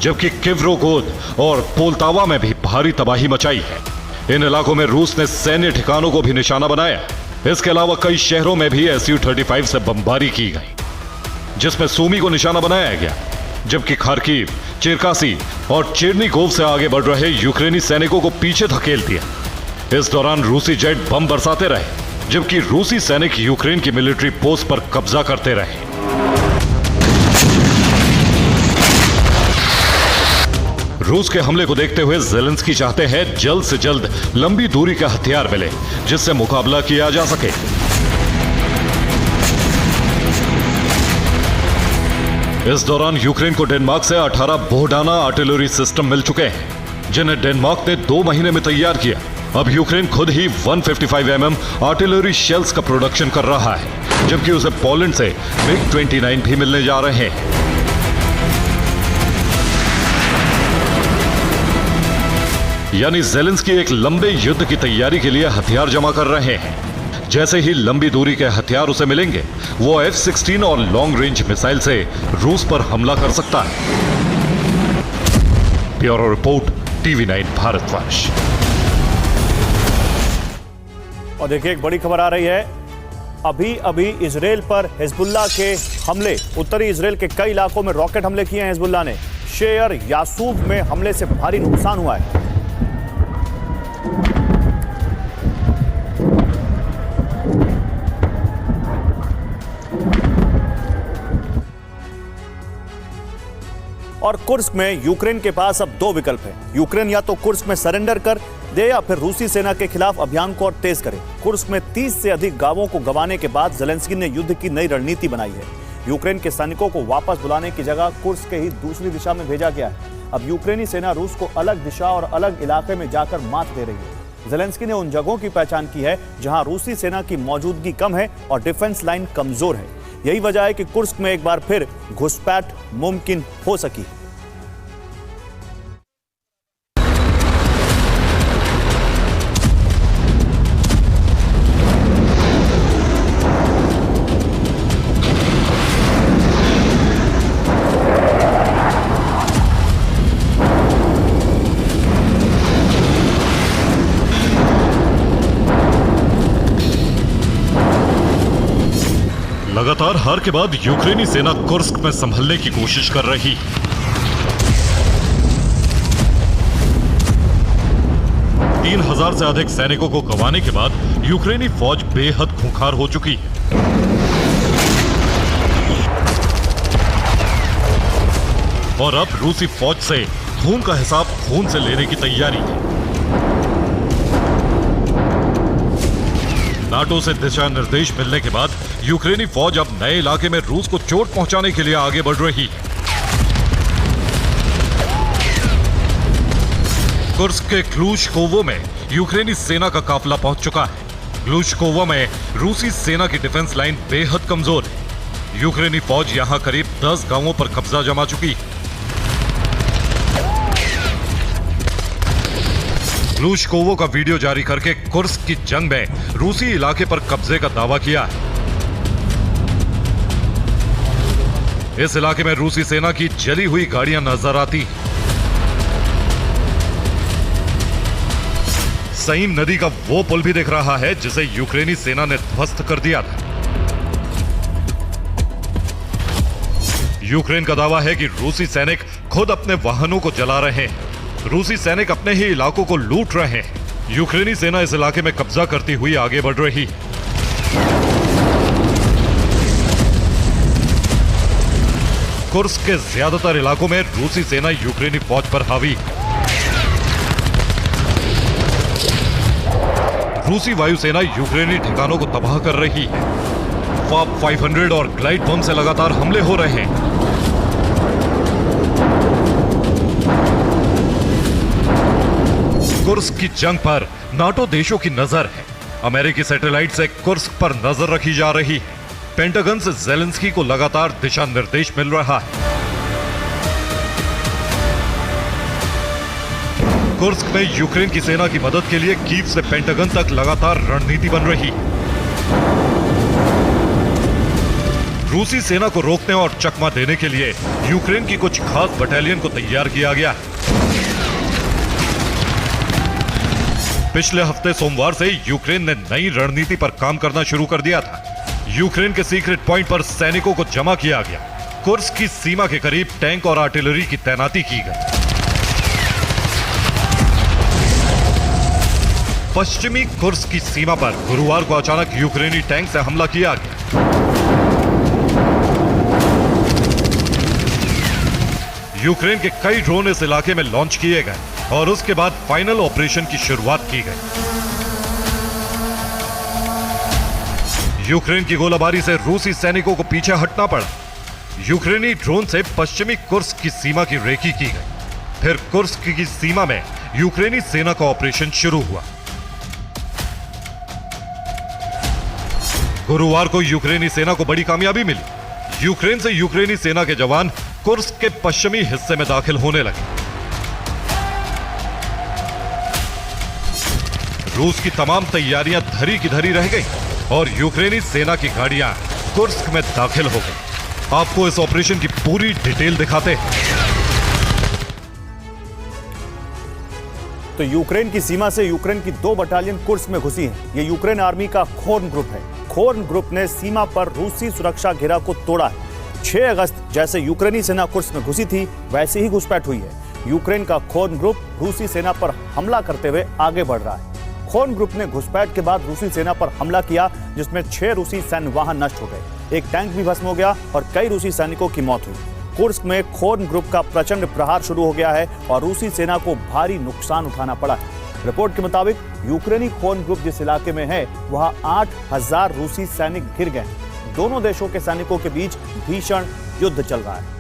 जबकि किवरोगोद और पोल्तावा में भी भारी तबाही मचाई है। इन इलाकों में रूस ने सैन्य ठिकानों को भी निशाना बनाया। इसके अलावा कई शहरों में भी Su-35 से बमबारी की गई, जिसमें सूमी को निशाना बनाया गया, जबकि खार्किव, चेरकासी और चेरनीगोव से आगे बढ़ रहे यूक्रेनी सैनिकों को पीछे धकेल दिया। इस दौरान रूसी जेट बम बरसाते रहे, जबकि रूसी सैनिक यूक्रेन की मिलिट्री पोस्ट पर कब्जा करते रहे। रूस के हमले को देखते हुए ज़ेलेंस्की चाहते हैं जल्द से जल्द लंबी दूरी का हथियार मिले, जिससे मुकाबला किया जा सके। इस दौरान यूक्रेन को डेनमार्क से 18 बोहडाना आर्टिलरी सिस्टम मिल चुके हैं, जिन्हें डेनमार्क ने 2 महीने में तैयार किया। अब यूक्रेन खुद ही 155 mm आर्टिलरी शेल्स का प्रोडक्शन कर रहा है, जबकि उसे पोलैंड से MiG-29 भी मिलने जा रहे हैं। यानी ज़ेलेंस्की एक लंबे युद्ध की तैयारी के लिए हथियार जमा कर रहे हैं। जैसे ही लंबी दूरी के हथियार उसे मिलेंगे, वो F-16 और लॉन्ग रेंज मिसाइल से रूस पर हमला कर सकता है। Bureau report, TV9 Bharatvarsh. और देखिए, एक बड़ी खबर आ रही है। अभी अभी इजराइल पर हिजबुल्लाह के हमले, उत्तरी इजराइल के कई इलाकों में रॉकेट हमले किए हैं हिजबुल्लाह ने। शेयर यासूब में हमले से भारी नुकसान हुआ है। और कुर्स्क में यूक्रेन के पास अब 2 विकल्प हैं। यूक्रेन या तो कुर्स्क में सरेंडर कर दे या फिर रूसी सेना के खिलाफ अभियान को और तेज करे। कुर्स्क में 30 से अधिक गांवों को गंवाने के बाद ज़ेलेंस्की ने युद्ध की नई रणनीति बनाई है। यूक्रेन के सैनिकों को वापस बुलाने की जगह कुर्स्क के ही दूसरी दिशा में भेजा गया है। अब यूक्रेनी सेना रूस को अलग दिशा और अलग इलाके में जाकर मात दे रही है। ज़ेलेंस्की ने उन जगहों की पहचान की है जहां रूसी सेना की मौजूदगी कम है और डिफेंस लाइन कमजोर है। यही वजह है कि कुर्स्क में एक बार फिर घुसपैठ मुमकिन हो सकी। लगातार हार के बाद यूक्रेनी सेना कुर्स्क में संभलने की कोशिश कर रही। तीन 3000 से अधिक सैनिकों को गंवाने के बाद यूक्रेनी फौज बेहद खूंखार हो चुकी है। और अब रूसी फौज से खून का हिसाब खून से लेने की तैयारी है। नाटो से दिशा निर्देश मिलने के बाद यूक्रेनी फौज अब नए इलाके में रूस को चोट पहुंचाने के लिए आगे बढ़ रही है। कुर्स्क के ग्लूशकोवो में यूक्रेनी सेना का काफिला पहुंच चुका है। ग्लूशकोवो में रूसी सेना की डिफेंस लाइन बेहद कमजोर है। यूक्रेनी फौज यहां करीब 10 गांवों पर कब्जा जमा चुकी है। ग्लूशकोवो का वीडियो जारी करके कुर्स्क की जंग में रूसी इलाके पर कब्जे का दावा किया है। इस इलाके में रूसी सेना की जली हुई गाड़ियां नजर आती हैं। सईम नदी का वो पुल भी दिख रहा है जिसे यूक्रेनी सेना ने ध्वस्त कर दिया था। यूक्रेन का दावा है कि रूसी सैनिक खुद अपने वाहनों को जला रहे हैं। रूसी सैनिक अपने ही इलाकों को लूट रहे हैं। यूक्रेनी सेना इस इलाके में कब्जा करती हुई आगे बढ़ रही है। कुर्स्क के ज्यादातर इलाकों में रूसी सेना यूक्रेनी फौज पर हावी है। रूसी वायुसेना यूक्रेनी ठिकानों को तबाह कर रही है। FAB 500 और ग्लाइड बम से लगातार हमले हो रहे हैं। कुर्स्क की जंग पर नाटो देशों की नजर है। अमेरिकी सैटेलाइट से कुर्स्क पर नजर रखी जा रही है। पेंटागन से ज़ेलेंस्की को लगातार दिशा निर्देश मिल रहा है। कुर्स्क में यूक्रेन की सेना की मदद के लिए कीव से पेंटागन तक लगातार रणनीति बन रही है। रूसी सेना को रोकने और चकमा देने के लिए यूक्रेन की कुछ खास बटालियन को तैयार किया गया है। पिछले हफ्ते सोमवार से यूक्रेन ने नई रणनीति पर काम करना शुरू कर दिया था। यूक्रेन के सीक्रेट पॉइंट पर सैनिकों को जमा किया गया। कुर्स्क की सीमा के करीब टैंक और आर्टिलरी की तैनाती की गई। पश्चिमी कुर्स्क की सीमा पर गुरुवार को अचानक यूक्रेनी टैंक से हमला किया गया। यूक्रेन के कई ड्रोन इस इलाके में लॉन्च किए गए और उसके बाद फाइनल ऑपरेशन की शुरुआत की गई। यूक्रेन की गोलाबारी से रूसी सैनिकों को पीछे हटना पड़ा। यूक्रेनी ड्रोन से पश्चिमी कुर्स्क की सीमा की रेकी की गई। फिर कुर्स्क की सीमा में यूक्रेनी सेना का ऑपरेशन शुरू हुआ। गुरुवार को यूक्रेनी सेना को बड़ी कामयाबी मिली। यूक्रेन से यूक्रेनी सेना के जवान कुर्स्क के पश्चिमी हिस्से में दाखिल होने लगे। रूस की तमाम तैयारियां धरी की धरी रह गई और यूक्रेनी सेना की गाड़ियां कुर्स्क में दाखिल हो गई। आपको इस ऑपरेशन की पूरी डिटेल दिखाते हैं। तो यूक्रेन की सीमा से यूक्रेन की 2 बटालियन कुर्स्क में घुसी हैं। ये यूक्रेन आर्मी का खोर्न ग्रुप है। खोर्न ग्रुप ने सीमा पर रूसी सुरक्षा घेरा को तोड़ा है। 6 अगस्त जैसे यूक्रेनी सेना कुर्स्क में घुसी थी वैसे ही घुसपैठ हुई है। यूक्रेन का खोर्न ग्रुप रूसी सेना पर हमला करते हुए आगे बढ़ रहा है। खोर्न ग्रुप ने घुसपैठ के बाद रूसी सेना पर हमला किया जिसमें 6 रूसी सैन्य वाहन नष्ट हो गए। एक टैंक भी भस्म हो गया और कई रूसी सैनिकों की मौत हुई। कुर्स्क में खोर्न ग्रुप का प्रचंड प्रहार शुरू हो गया है और रूसी सेना को भारी नुकसान उठाना पड़ा है। रिपोर्ट के मुताबिक यूक्रेनी खोर्न ग्रुप जिस इलाके में है वहां 8000 रूसी सैनिक घिर गए। दोनों देशों के सैनिकों के बीच भीषण युद्ध चल रहा है।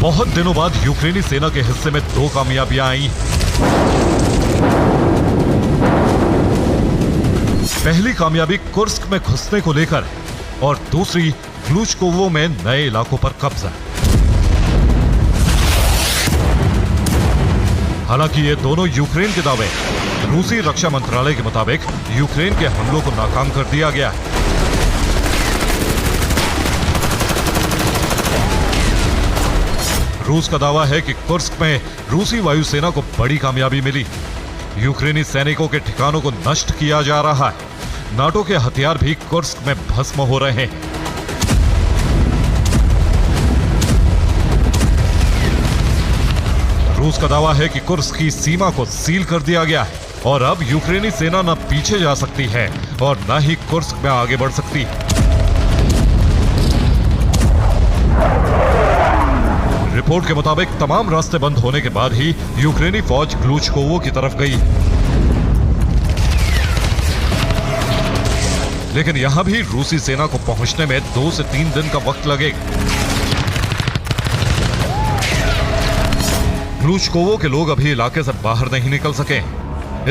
बहुत दिनों बाद यूक्रेनी सेना के हिस्से में 2 कामयाबियां आई। पहली कामयाबी कुर्स्क में घुसने को लेकर और दूसरी ग्लूशकोवो में नए इलाकों पर कब्जा। हालांकि ये दोनों यूक्रेन के दावे। रूसी रक्षा मंत्रालय के मुताबिक यूक्रेन के हमलों को नाकाम कर दिया गया है। रूस का दावा है कि कुर्स्क में रूसी वायुसेना को बड़ी कामयाबी मिली। यूक्रेनी सैनिकों के ठिकानों को नष्ट किया जा रहा है। नाटो के हथियार भी कुर्स्क में भस्म हो रहे हैं। रूस का दावा है कि कुर्स्क की सीमा को सील कर दिया गया है और अब यूक्रेनी सेना न पीछे जा सकती है और न ही कुर्स्क में आगे बढ़ सकती है। रिपोर्ट के मुताबिक तमाम रास्ते बंद होने के बाद ही यूक्रेनी फौज ग्लूचकोवो की तरफ गई। लेकिन यहां भी रूसी सेना को पहुंचने में 2 से 3 दिन का वक्त लगेगा। ग्लूचकोवो के लोग अभी इलाके से बाहर नहीं निकल सके,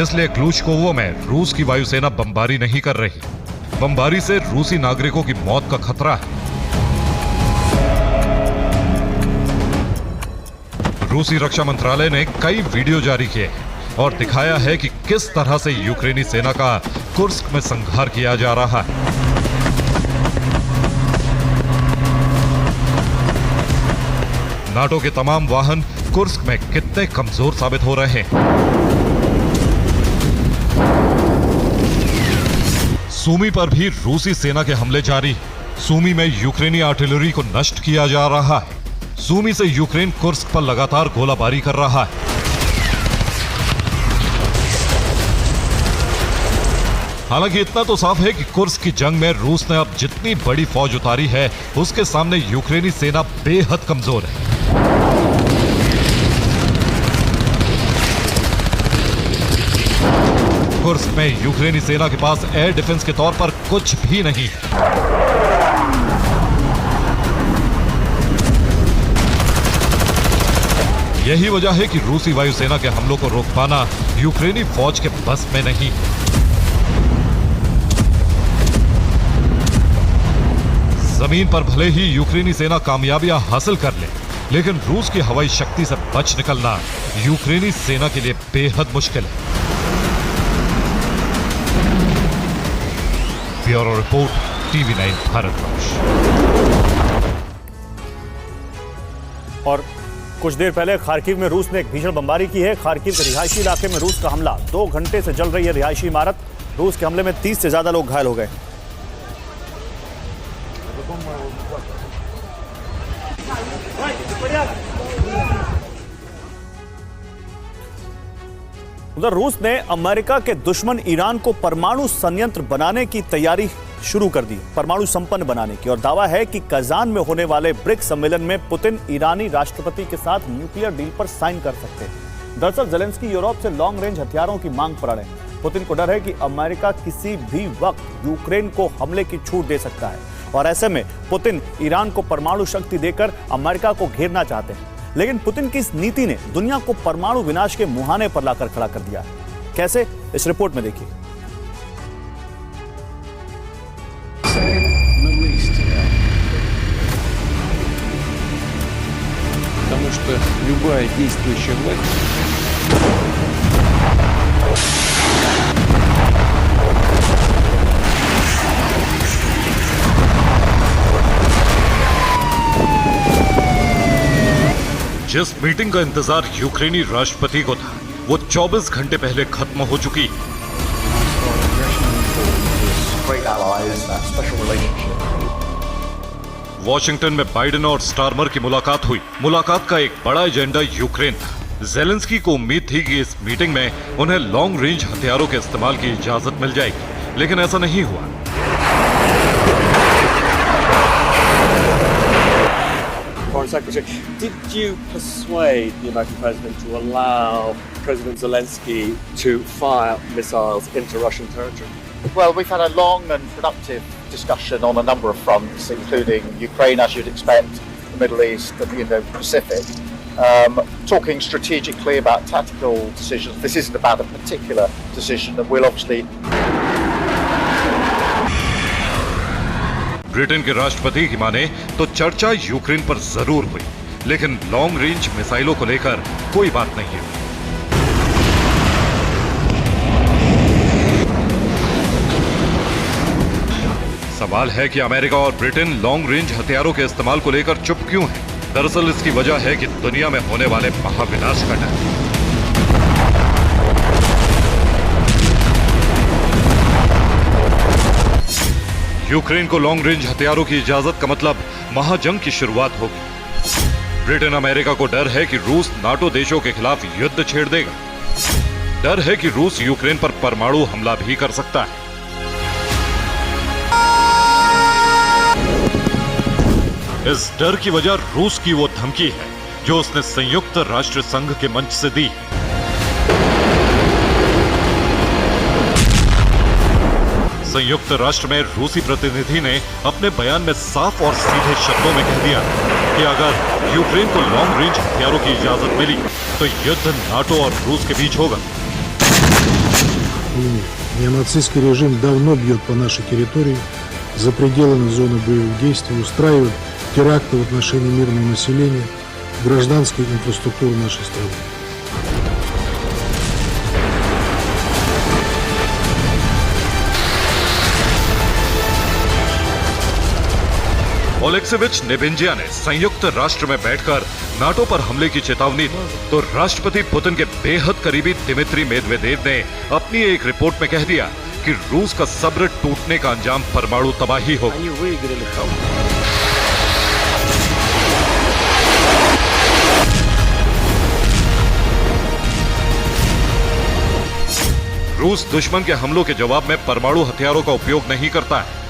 इसलिए ग्लूचकोवो में रूस की वायुसेना बमबारी नहीं कर रही। बमबारी से रूसी नागरिकों की मौत का खतरा है। रूसी रक्षा मंत्रालय ने कई वीडियो जारी किए और दिखाया है कि किस तरह से यूक्रेनी सेना का कुर्स्क में संहार किया जा रहा है। नाटो के तमाम वाहन कुर्स्क में कितने कमजोर साबित हो रहे हैं। सूमी पर भी रूसी सेना के हमले जारी। सूमी में यूक्रेनी आर्टिलरी को नष्ट किया जा रहा है। सूमी से यूक्रेन कुर्स्क पर लगातार गोलाबारी कर रहा है। हालांकि इतना तो साफ है कि कुर्स्क की जंग में रूस ने अब जितनी बड़ी फौज उतारी है, उसके सामने यूक्रेनी सेना बेहद कमजोर है। कुर्स्क में यूक्रेनी सेना के पास एयर डिफेंस के तौर पर कुछ भी नहीं है। यही वजह है कि रूसी वायुसेना के हमलों को रोक पाना यूक्रेनी फौज के बस में नहीं। जमीन पर भले ही यूक्रेनी सेना कामयाबियां हासिल कर ले, लेकिन रूस की हवाई शक्ति से बच निकलना यूक्रेनी सेना के लिए बेहद मुश्किल है। Bureau report, TV9 Bharatvarsh. और कुछ देर पहले खार्किव में रूस ने एक भीषण बमबारी की है। खार्किव के रिहायशी इलाके में रूस का हमला। 2 घंटे से जल रही है रिहायशी इमारत। रूस के हमले में 30 से ज्यादा लोग घायल हो गए। उधर रूस ने अमेरिका के दुश्मन ईरान को परमाणु संयंत्र बनाने की तैयारी शुरू कर दी, परमाणु संपन्न बनाने की, और दावा है कि कजान में होने वाले ब्रिक्स सम्मेलन में पुतिन ईरानी राष्ट्रपति के साथ न्यूक्लियर डील पर साइन कर सकते हैं। दरअसल जेलेंस्की यूरोप से लॉन्ग रेंज हथियारों की मांग पर अड़े हैं। पुतिन को डर है कि अमेरिका किसी भी वक्त यूक्रेन को हमले की छूट दे सकता है और ऐसे में पुतिन ईरान को परमाणु शक्ति देकर अमेरिका को घेरना चाहते हैं। लेकिन पुतिन की इस नीति ने दुनिया को परमाणु विनाश के मुहाने पर लाकर खड़ा कर दिया है। कैसे, इस रिपोर्ट में देखिए। Потому что любая действующая власть जिस मीटिंग का इंतजार यूक्रेनी राष्ट्रपति को था, वो 24 घंटे पहले खत्म हो चुकी। वॉशिंगटन में बाइडेन और स्टारमर की मुलाकात हुई। मुलाकात का एक बड़ा एजेंडा यूक्रेन था। जेलेंस्की को उम्मीद थी कि इस मीटिंग में उन्हें लॉन्ग रेंज हथियारों के इस्तेमाल की इजाजत मिल जाएगी, लेकिन ऐसा नहीं हुआ। Foreign Secretary, did you persuade the American president to allow President Zelensky to fire missiles into Russian territory? Well, we've had a long and productive discussion on a number of fronts, including Ukraine, as you'd expect, the Middle East, and the Indo-Pacific. Talking strategically about tactical decisions. This isn't about a particular decision, and we'll obviously. Britain के राष्ट्रपति की माने तो चर्चा Ukraine पर जरूर हुई, लेकिन लॉन्ग रेंज मिसाइलों को लेकर कोई बात नहीं हुई। सवाल है कि अमेरिका और ब्रिटेन लॉन्ग रेंज हथियारों के इस्तेमाल को लेकर चुप क्यों है? दरअसल इसकी वजह है कि दुनिया में होने वाले महाविनाश का डर। यूक्रेन को लॉन्ग रेंज हथियारों की इजाजत का मतलब महाजंग की शुरुआत होगी। ब्रिटेन अमेरिका को डर है कि रूस नाटो देशों के खिलाफ युद्ध छेड़ देगा। डर है कि रूस यूक्रेन पर परमाणु हमला भी कर सकता है। इस डर की वजह रूस की वो धमकी है जो उसने संयुक्त राष्ट्र संघ के मंच से दी। संयुक्त राष्ट्र में रूसी प्रतिनिधि ने अपने बयान में साफ और सीधे शब्दों में कह दिया कि अगर यूक्रेन को लॉन्ग रेंज हथियारों की इजाजत मिली तो युद्ध नाटो और रूस के बीच होगा। Неонацистский режим давно бьет по нашей территории, за пределами зоны боевых действий, устраивает теракты в отношении мирного населения, гражданской инфраструктуры нашей страны. ओलेक्सेविच नेबेंजिया ने संयुक्त राष्ट्र में बैठकर नाटो पर हमले की चेतावनी दी, तो राष्ट्रपति पुतिन के बेहद करीबी दिमित्री मेदवेदेव ने अपनी एक रिपोर्ट में कह दिया कि रूस का सब्र टूटने का अंजाम परमाणु तबाही होगा। रूस दुश्मन के हमलों के जवाब में परमाणु हथियारों का उपयोग नहीं करता है।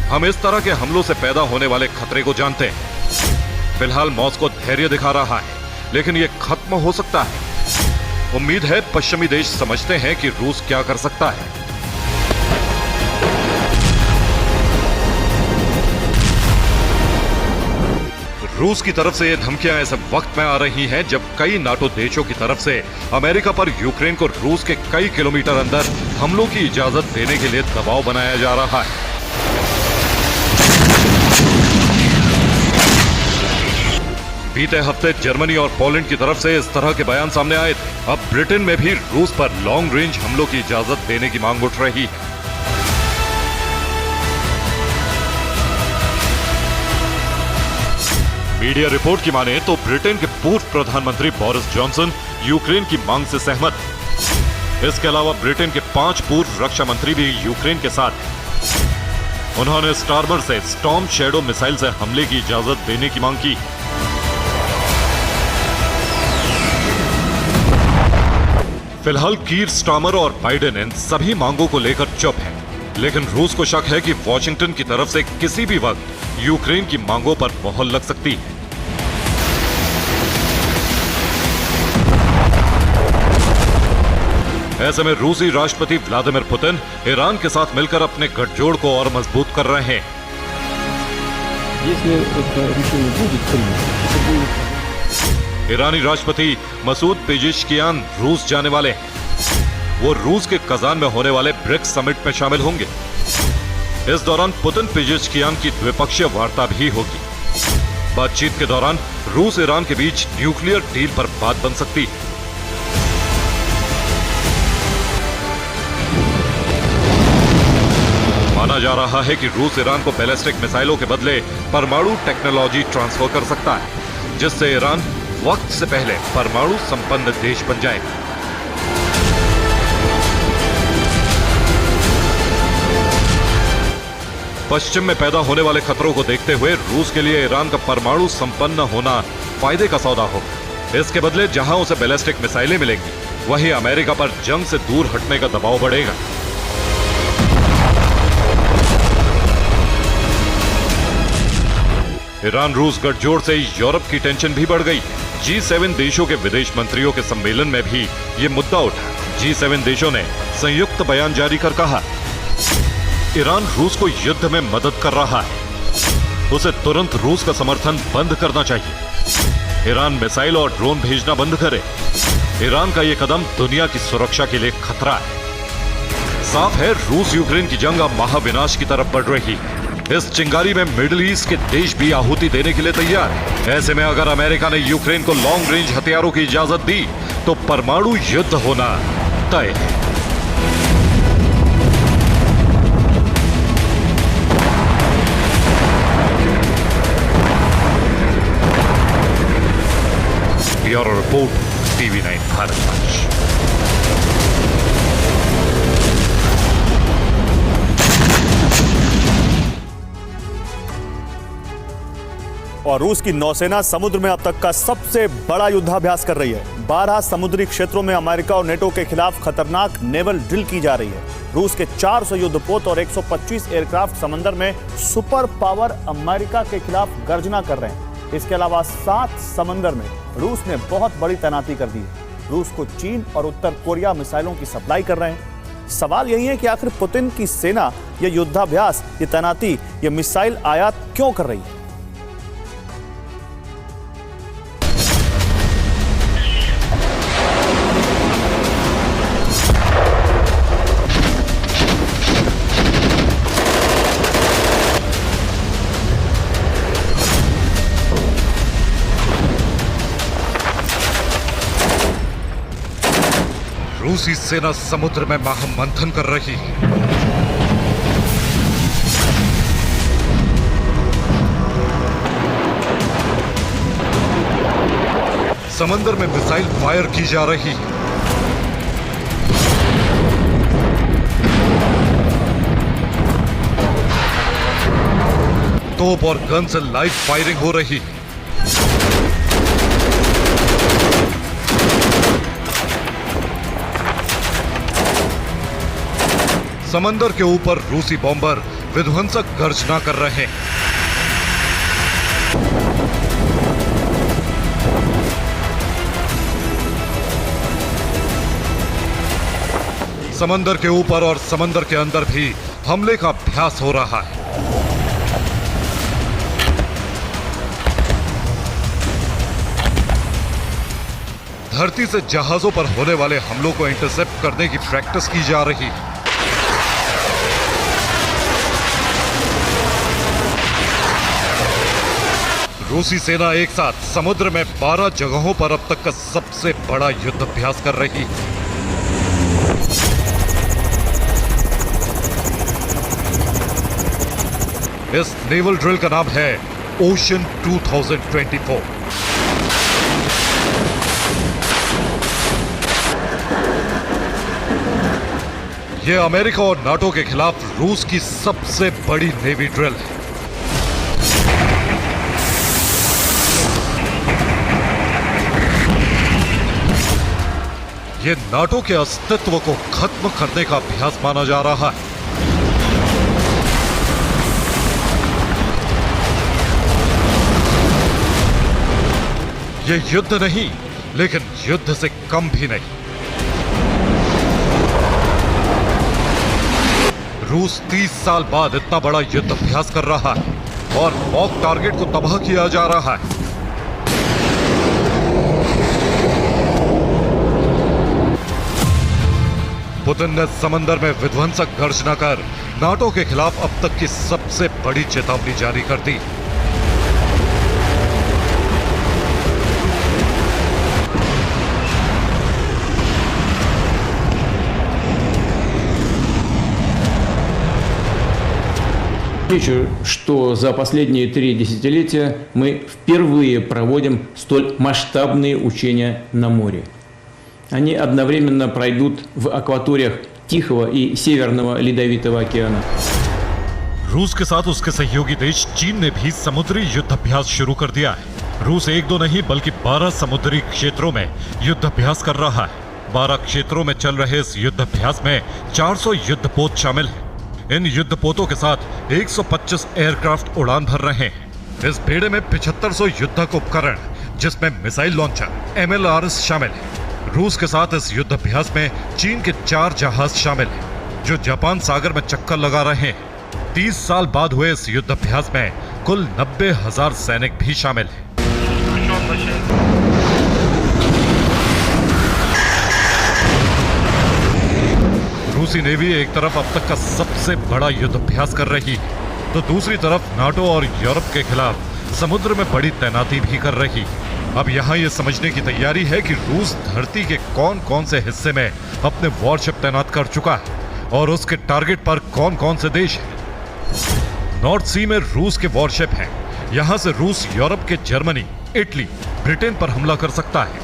हम इस तरह के हमलों से पैदा होने वाले खतरे को जानते हैं। फिलहाल मॉस्को धैर्य दिखा रहा है, लेकिन यह खत्म हो सकता है। उम्मीद है पश्चिमी देश समझते हैं कि रूस क्या कर सकता है। रूस की तरफ से ये धमकियां ऐसे वक्त में आ रही हैं जब कई नाटो देशों की तरफ से अमेरिका पर यूक्रेन को रूस के कई किलोमीटर अंदर हमलों की इजाजत देने के लिए दबाव बनाया जा रहा है। बीते हफ्ते जर्मनी और पोलैंड की तरफ से इस तरह के बयान सामने आए थे। अब ब्रिटेन में भी रूस पर लॉन्ग रेंज हमलों की इजाजत देने की मांग उठ रही है। मीडिया रिपोर्ट की माने तो ब्रिटेन के पूर्व प्रधानमंत्री बोरिस जॉनसन यूक्रेन की मांग से सहमत है। इसके अलावा ब्रिटेन के 5 पूर्व रक्षा मंत्री भी यूक्रेन के साथ हैं। उन्होंने स्टार्मर से स्टॉर्म शैडो मिसाइल से हमले की इजाजत देने की मांग की। फिलहाल कीर स्टार्मर और बाइडेन इन सभी मांगों को लेकर चुप हैं, लेकिन रूस को शक है कि वॉशिंगटन की तरफ से किसी भी वक्त यूक्रेन की मांगों पर मोहर लग सकती है। ऐसे में रूसी राष्ट्रपति व्लादिमीर पुतिन ईरान के साथ मिलकर अपने गठजोड़ को और मजबूत कर रहे हैं। ईरानी राष्ट्रपति मसूद पेजेश्कियान रूस जाने वाले हैं। वो रूस के कजान में होने वाले ब्रिक्स समिट में शामिल होंगे। इस दौरान पुतिन पेजेश्कियान की द्विपक्षीय वार्ता भी होगी। बातचीत के दौरान रूस ईरान के बीच न्यूक्लियर डील पर बात बन सकती है। माना जा रहा है कि रूस ईरान को बैलिस्टिक मिसाइलों के बदले परमाणु टेक्नोलॉजी ट्रांसफर कर सकता है, जिससे ईरान वक्त से पहले परमाणु संपन्न देश बन जाएगा। पश्चिम में पैदा होने वाले खतरों को देखते हुए रूस के लिए ईरान का परमाणु संपन्न होना फायदे का सौदा होगा। इसके बदले जहां उसे बैलिस्टिक मिसाइलें मिलेंगी, वहीं अमेरिका पर जंग से दूर हटने का दबाव बढ़ेगा। ईरान रूस गठजोड़ से यूरोप की टेंशन भी बढ़ गई है। G7 देशों के विदेश मंत्रियों के सम्मेलन में भी ये मुद्दा उठा। G7 देशों ने संयुक्त बयान जारी कर कहा, ईरान रूस को युद्ध में मदद कर रहा है, उसे तुरंत रूस का समर्थन बंद करना चाहिए। ईरान मिसाइल और ड्रोन भेजना बंद करे। ईरान का यह कदम दुनिया की सुरक्षा के लिए खतरा है। साफ है, रूस यूक्रेन की जंग अब महाविनाश की तरफ बढ़ रही है। इस चिंगारी में मिडिल ईस्ट के देश भी आहुति देने के लिए तैयार है। ऐसे में अगर अमेरिका ने यूक्रेन को लॉन्ग रेंज हथियारों की इजाजत दी तो परमाणु युद्ध होना तय है। Bureau report, TV9 Bharatvarsh. और रूस की नौसेना समुद्र में अब तक का सबसे बड़ा युद्धाभ्यास कर रही है। 12 समुद्री क्षेत्रों में अमेरिका और नेटो के खिलाफ खतरनाक नेवल ड्रिल की जा रही है। रूस के 400 युद्धपोत और 125 एयरक्राफ्ट समंदर में सुपर पावर अमेरिका के खिलाफ गर्जना कर रहे हैं। इसके अलावा 7 समंदर में रूस ने बहुत बड़ी तैनाती कर दी है। रूस को चीन और उत्तर कोरिया मिसाइलों की सप्लाई कर रहे हैं। सवाल यही है कि आखिर पुतिन की सेना ये युद्धाभ्यास, ये तैनाती, ये मिसाइल आयात क्यों कर रही है? रूसी सेना समुद्र में महामंथन कर रही है। समंदर में मिसाइल फायर की जा रही है। तोप और गन से लाइव फायरिंग हो रही है। समंदर के ऊपर रूसी बॉम्बर विध्वंसक गर्जना कर रहे हैं। समंदर के ऊपर और समंदर के अंदर भी हमले का अभ्यास हो रहा है। धरती से जहाजों पर होने वाले हमलों को इंटरसेप्ट करने की प्रैक्टिस की जा रही है। रूसी सेना एक साथ समुद्र में 12 जगहों पर अब तक का सबसे बड़ा युद्ध अभ्यास कर रही है। इस नेवल ड्रिल का नाम है ओशन 2024। यह अमेरिका और नाटो के खिलाफ रूस की सबसे बड़ी नेवी ड्रिल है। यह नाटो के अस्तित्व को खत्म करने का अभ्यास माना जा रहा है। यह युद्ध नहीं, लेकिन युद्ध से कम भी नहीं। रूस 30 साल बाद इतना बड़ा युद्ध अभ्यास कर रहा है और मॉक टारगेट को तबाह किया जा रहा है। पुतिन ने समंदर में विध्वंसक गर्जना कर नाटो के खिलाफ अब तक की सबसे बड़ी चेतावनी जारी कर दी। Что за последние 3 десятилетия мы впервые проводим столь масштабные учения на море. Они одновременно пройдут в акваториях Тихого и Северного Ледовитого океана. रूस के साथ उसके सहयोगी देश चीन ने भी समुद्री युद्धाभ्यास शुरू कर दिया है। रूस 1-2 नहीं बल्कि 12 समुद्री क्षेत्रों में युद्धाभ्यास कर रहा है। 12 क्षेत्रों में चल रहे इस युद्धाभ्यास में 400 युद्धपोत शामिल हैं। इन युद्धपोतों के साथ 125 एयरक्राफ्ट उड़ान भर रहे हैं। इस बेड़े में 7500 युद्धक उपकरण, जिसमें मिसाइल लॉन्चर MLRS शामिल है। रूस के साथ इस युद्धाभ्यास में चीन के 4 जहाज शामिल हैं, जो जापान सागर में चक्कर लगा रहे हैं। 30 साल बाद हुए इस युद्धाभ्यास में कुल 90,000 सैनिक भी शामिल हैं। रूसी नेवी एक तरफ अब तक का सबसे बड़ा युद्धाभ्यास कर रही है, तो दूसरी तरफ नाटो और यूरोप के खिलाफ समुद्र में बड़ी तैनाती भी कर रही है। अब यहाँ ये समझने की तैयारी है कि रूस धरती के कौन कौन से हिस्से में अपने वॉरशिप तैनात कर चुका है और उसके टारगेट पर कौन कौन से देश हैं। नॉर्थ सी में रूस के वॉरशिप हैं। यहाँ से रूस यूरोप के जर्मनी, इटली, ब्रिटेन पर हमला कर सकता है।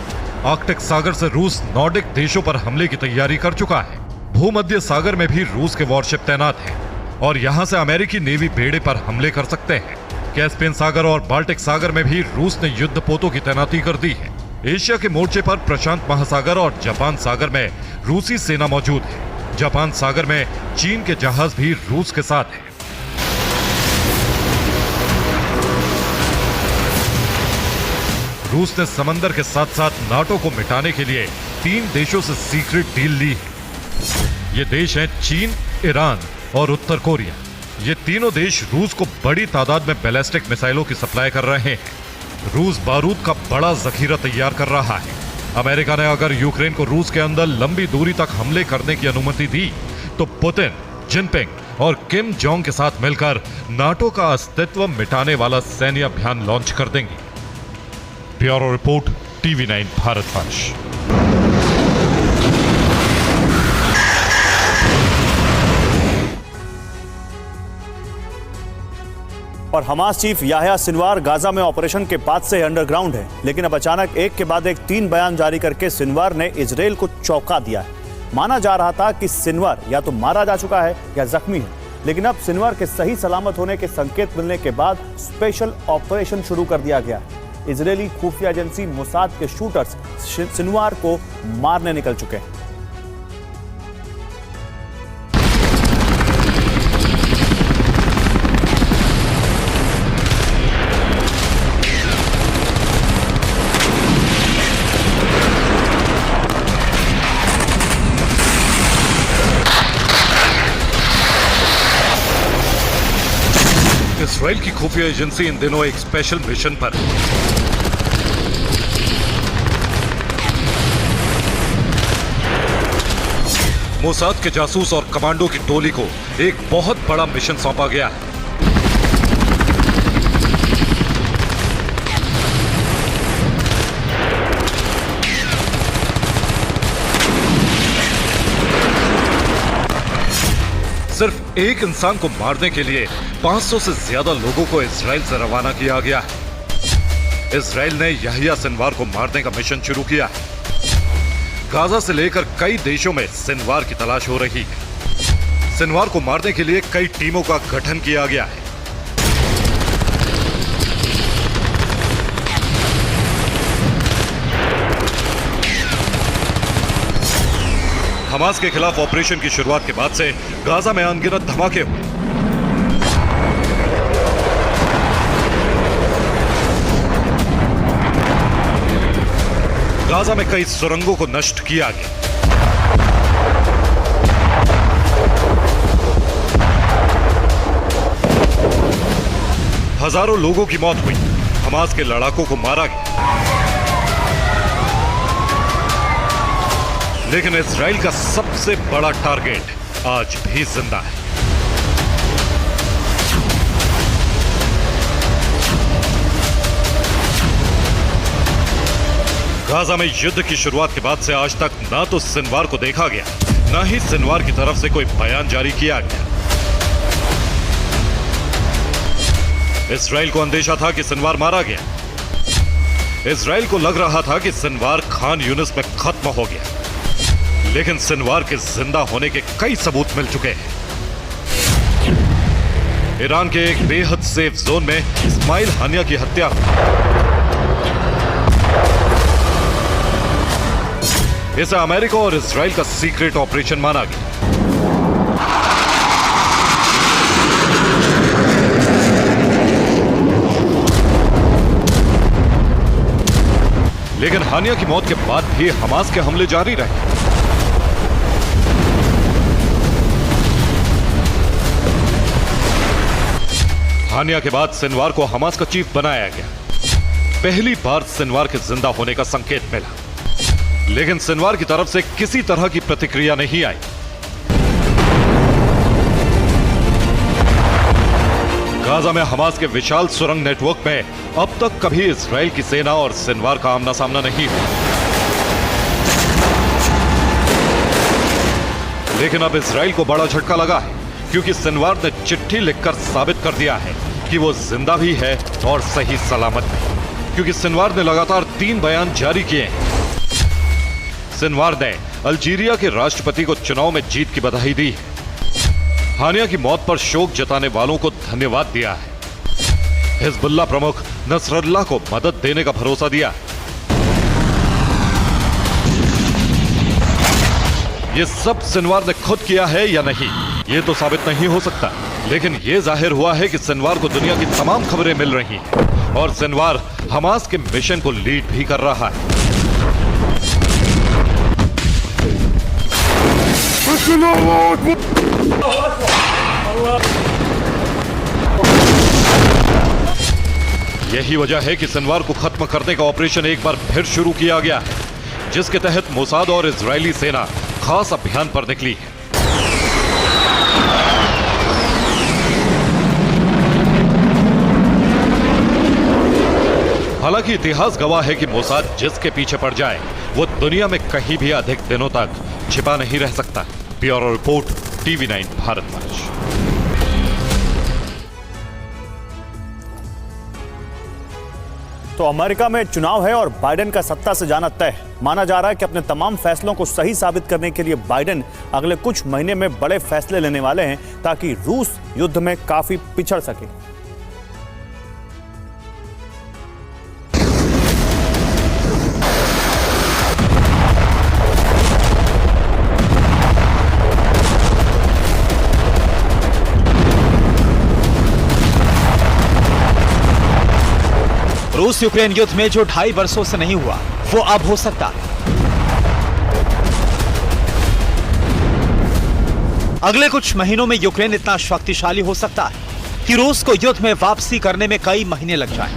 आर्कटिक सागर से रूस नॉर्डिक देशों पर हमले की तैयारी कर चुका है। भूमध्य सागर में भी रूस के वॉरशिप तैनात हैं और यहाँ से अमेरिकी नेवी बेड़े पर हमले कर सकते हैं। कैस्पियन सागर और बाल्टिक सागर में भी रूस ने युद्धपोतों की तैनाती कर दी है। एशिया के मोर्चे पर प्रशांत महासागर और जापान सागर में रूसी सेना मौजूद है। जापान सागर में चीन के जहाज भी रूस के साथ हैं। रूस ने समंदर के साथ साथ नाटो को मिटाने के लिए 3 देशों से सीक्रेट डील ली है। ये देश हैं चीन, ईरान और उत्तर कोरिया। ये तीनों देश रूस को बड़ी तादाद में बैलिस्टिक मिसाइलों की सप्लाई कर रहे हैं। रूस बारूद का बड़ा जखीरा तैयार कर रहा है। अमेरिका ने अगर यूक्रेन को रूस के अंदर लंबी दूरी तक हमले करने की अनुमति दी तो पुतिन, जिनपिंग और किम जोंग के साथ मिलकर नाटो का अस्तित्व मिटाने वाला सैन्य अभियान लॉन्च कर देंगे। Bureau report, TV9 Bharatvarsh. और Hamas chief Yahya Sinwar Gaza में ऑपरेशन के बाद से अंडरग्राउंड है, लेकिन अब अचानक एक के बाद एक 3 बयान जारी करके सिनवार ने इजरायल को चौंका दिया है। माना जा रहा था कि सिनवार या तो मारा जा चुका है या जख्मी है, लेकिन अब सिनवार के सही सलामत होने के संकेत मिलने के बाद स्पेशल ऑपरेशन शुरू कर दिया गया है। इजरायली खुफिया एजेंसी मोसाद के शूटर्स सिनवार को मारने निकल चुके हैं। इजरायल की खुफिया एजेंसी इन दिनों एक स्पेशल मिशन पर है। मोसाद के जासूस और कमांडो की टोली को एक बहुत बड़ा मिशन सौंपा गया है। सिर्फ एक इंसान को मारने के लिए 500 से ज्यादा लोगों को इजरायल से रवाना किया गया है। इजरायल ने याह्या सिनवार को मारने का मिशन शुरू किया है। गाजा से लेकर कई देशों में सिनवार की तलाश हो रही है। सिनवार को मारने के लिए कई टीमों का गठन किया गया है। हमास के खिलाफ ऑपरेशन की शुरुआत के बाद से गाजा में अनगिनत धमाके हुए। गाजा में कई सुरंगों को नष्ट किया गया। हजारों लोगों की मौत हुई। हमास के लड़ाकों को मारा गया। लेकिन इजराइल का सबसे बड़ा टारगेट आज भी जिंदा है। गाजा में युद्ध की शुरुआत के बाद से आज तक ना तो सिनवार को देखा गया, ना ही सिनवार की तरफ से कोई बयान जारी किया गया। इजराइल को अंदेशा था कि सिनवार मारा गया। इजराइल को लग रहा था कि सिनवार खान यूनिस में खत्म हो गया, लेकिन सिनवार के जिंदा होने के कई सबूत मिल चुके हैं। ईरान के एक बेहद सेफ जोन में इस्माइल हानिया की हत्या हुई। इसे अमेरिका और इजराइल का सीक्रेट ऑपरेशन माना गया। लेकिन हानिया की मौत के बाद भी हमास के हमले जारी रहे। हानिया के बाद सिनवार को हमास का चीफ बनाया गया। पहली बार सिनवार के जिंदा होने का संकेत मिला, लेकिन सिनवार की तरफ से किसी तरह की प्रतिक्रिया नहीं आई। गाजा में हमास के विशाल सुरंग नेटवर्क में अब तक कभी इजराइल की सेना और सिनवार का आमना सामना नहीं हुआ। लेकिन अब इजराइल को बड़ा झटका लगा है, क्योंकि सिनवार ने चिट्ठी लिखकर साबित कर दिया है कि वो जिंदा भी है और सही सलामत भी, क्योंकि सिनवार ने लगातार 3 बयान जारी किए हैं। सिनवार ने अल्जीरिया के राष्ट्रपति को चुनाव में जीत की बधाई दी है। हानिया की मौत पर शोक जताने वालों को धन्यवाद दिया है। हिजबुल्लाह प्रमुख नसरुल्लाह को मदद देने का भरोसा दिया। ये सब सिनवार ने खुद किया है या नहीं, ये तो साबित नहीं हो सकता, लेकिन ये जाहिर हुआ है कि सिनवार को दुनिया की तमाम खबरें मिल रही हैं और सिनवार हमास के मिशन को लीड भी कर रहा है। यही वजह है कि सिनवार को खत्म करने का ऑपरेशन एक बार फिर शुरू किया गया है, जिसके तहत मोसाद और इजरायली सेना खास अभियान पर निकली है। हालांकि इतिहास गवाह है कि मोसाद जिसके पीछे पड़ जाए वो दुनिया में कहीं भी अधिक दिनों तक छिपा नहीं रह सकता। Bureau report, TV9 Bharatvarsh. तो अमेरिका में चुनाव है और बाइडेन का सत्ता से जाना तय। माना जा रहा है कि अपने तमाम फैसलों को सही साबित करने के लिए बाइडेन अगले कुछ महीने में बड़े फैसले लेने वाले हैं ताकि रूस युद्ध में काफी पिछड़ सके। रूस यूक्रेन युद्ध में जो 2.5 वर्षों से नहीं हुआ वो अब हो सकता है। अगले कुछ महीनों में यूक्रेन इतना शक्तिशाली हो सकता है कि रूस को युद्ध में वापसी करने में कई महीने लग जाएं।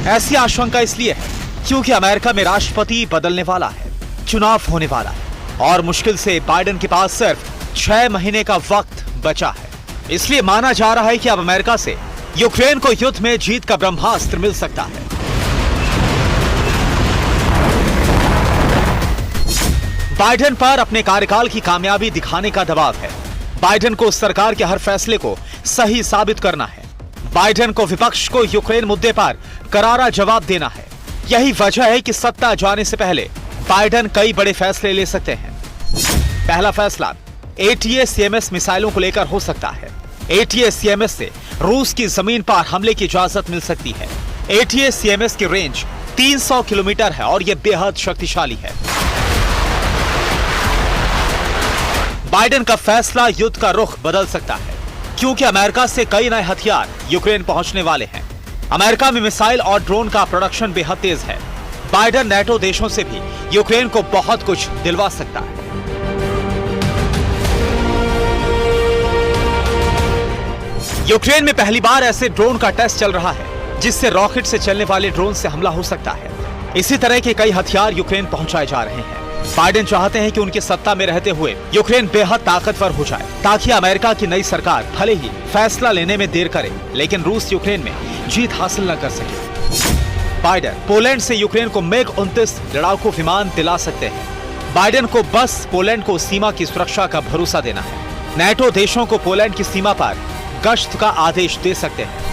ऐसी आशंका इसलिए है क्योंकि अमेरिका में राष्ट्रपति बदलने वाला है, चुनाव होने वाला है और मुश्किल से बाइडेन के पास सिर्फ 6 महीने का वक्त बचा है। इसलिए माना जा रहा है कि अब अमेरिका से यूक्रेन को युद्ध में जीत का ब्रह्मास्त्र मिल सकता है। बाइडेन पर अपने कार्यकाल की कामयाबी दिखाने का दबाव है। बाइडेन को सरकार के हर फैसले को सही साबित करना है। बाइडेन को विपक्ष को यूक्रेन मुद्दे पर करारा जवाब देना है। यही वजह है कि सत्ता जाने से पहले बाइडेन कई बड़े फैसले ले सकते हैं। पहला फैसला ATACMS मिसाइलों को लेकर हो सकता है। ATACMS से रूस की जमीन पर हमले की इजाजत मिल सकती है। ATACMS की रेंज 300 किलोमीटर है और यह बेहद शक्तिशाली है। बाइडेन का फैसला युद्ध का रुख बदल सकता है क्योंकि अमेरिका से कई नए हथियार यूक्रेन पहुंचने वाले हैं। अमेरिका में मिसाइल और ड्रोन का प्रोडक्शन बेहद तेज है। बाइडेन नेटो देशों से भी यूक्रेन को बहुत कुछ दिलवा सकता है। यूक्रेन में पहली बार ऐसे ड्रोन का टेस्ट चल रहा है जिससे रॉकेट से चलने वाले ड्रोन से हमला हो सकता है। इसी तरह के कई हथियार यूक्रेन पहुंचाए जा रहे हैं। बाइडेन चाहते हैं कि उनकी सत्ता में रहते हुए यूक्रेन बेहद ताकतवर हो जाए ताकि अमेरिका की नई सरकार भले ही फैसला लेने में देर करे लेकिन रूस यूक्रेन में जीत हासिल न कर सके। बाइडेन पोलैंड से यूक्रेन को MiG-29 लड़ाकू विमान दिला सकते हैं। बाइडेन को बस पोलैंड को सीमा की सुरक्षा का भरोसा देना है। नेटो देशों को पोलैंड की सीमा पर गश्त का आदेश दे सकते हैं।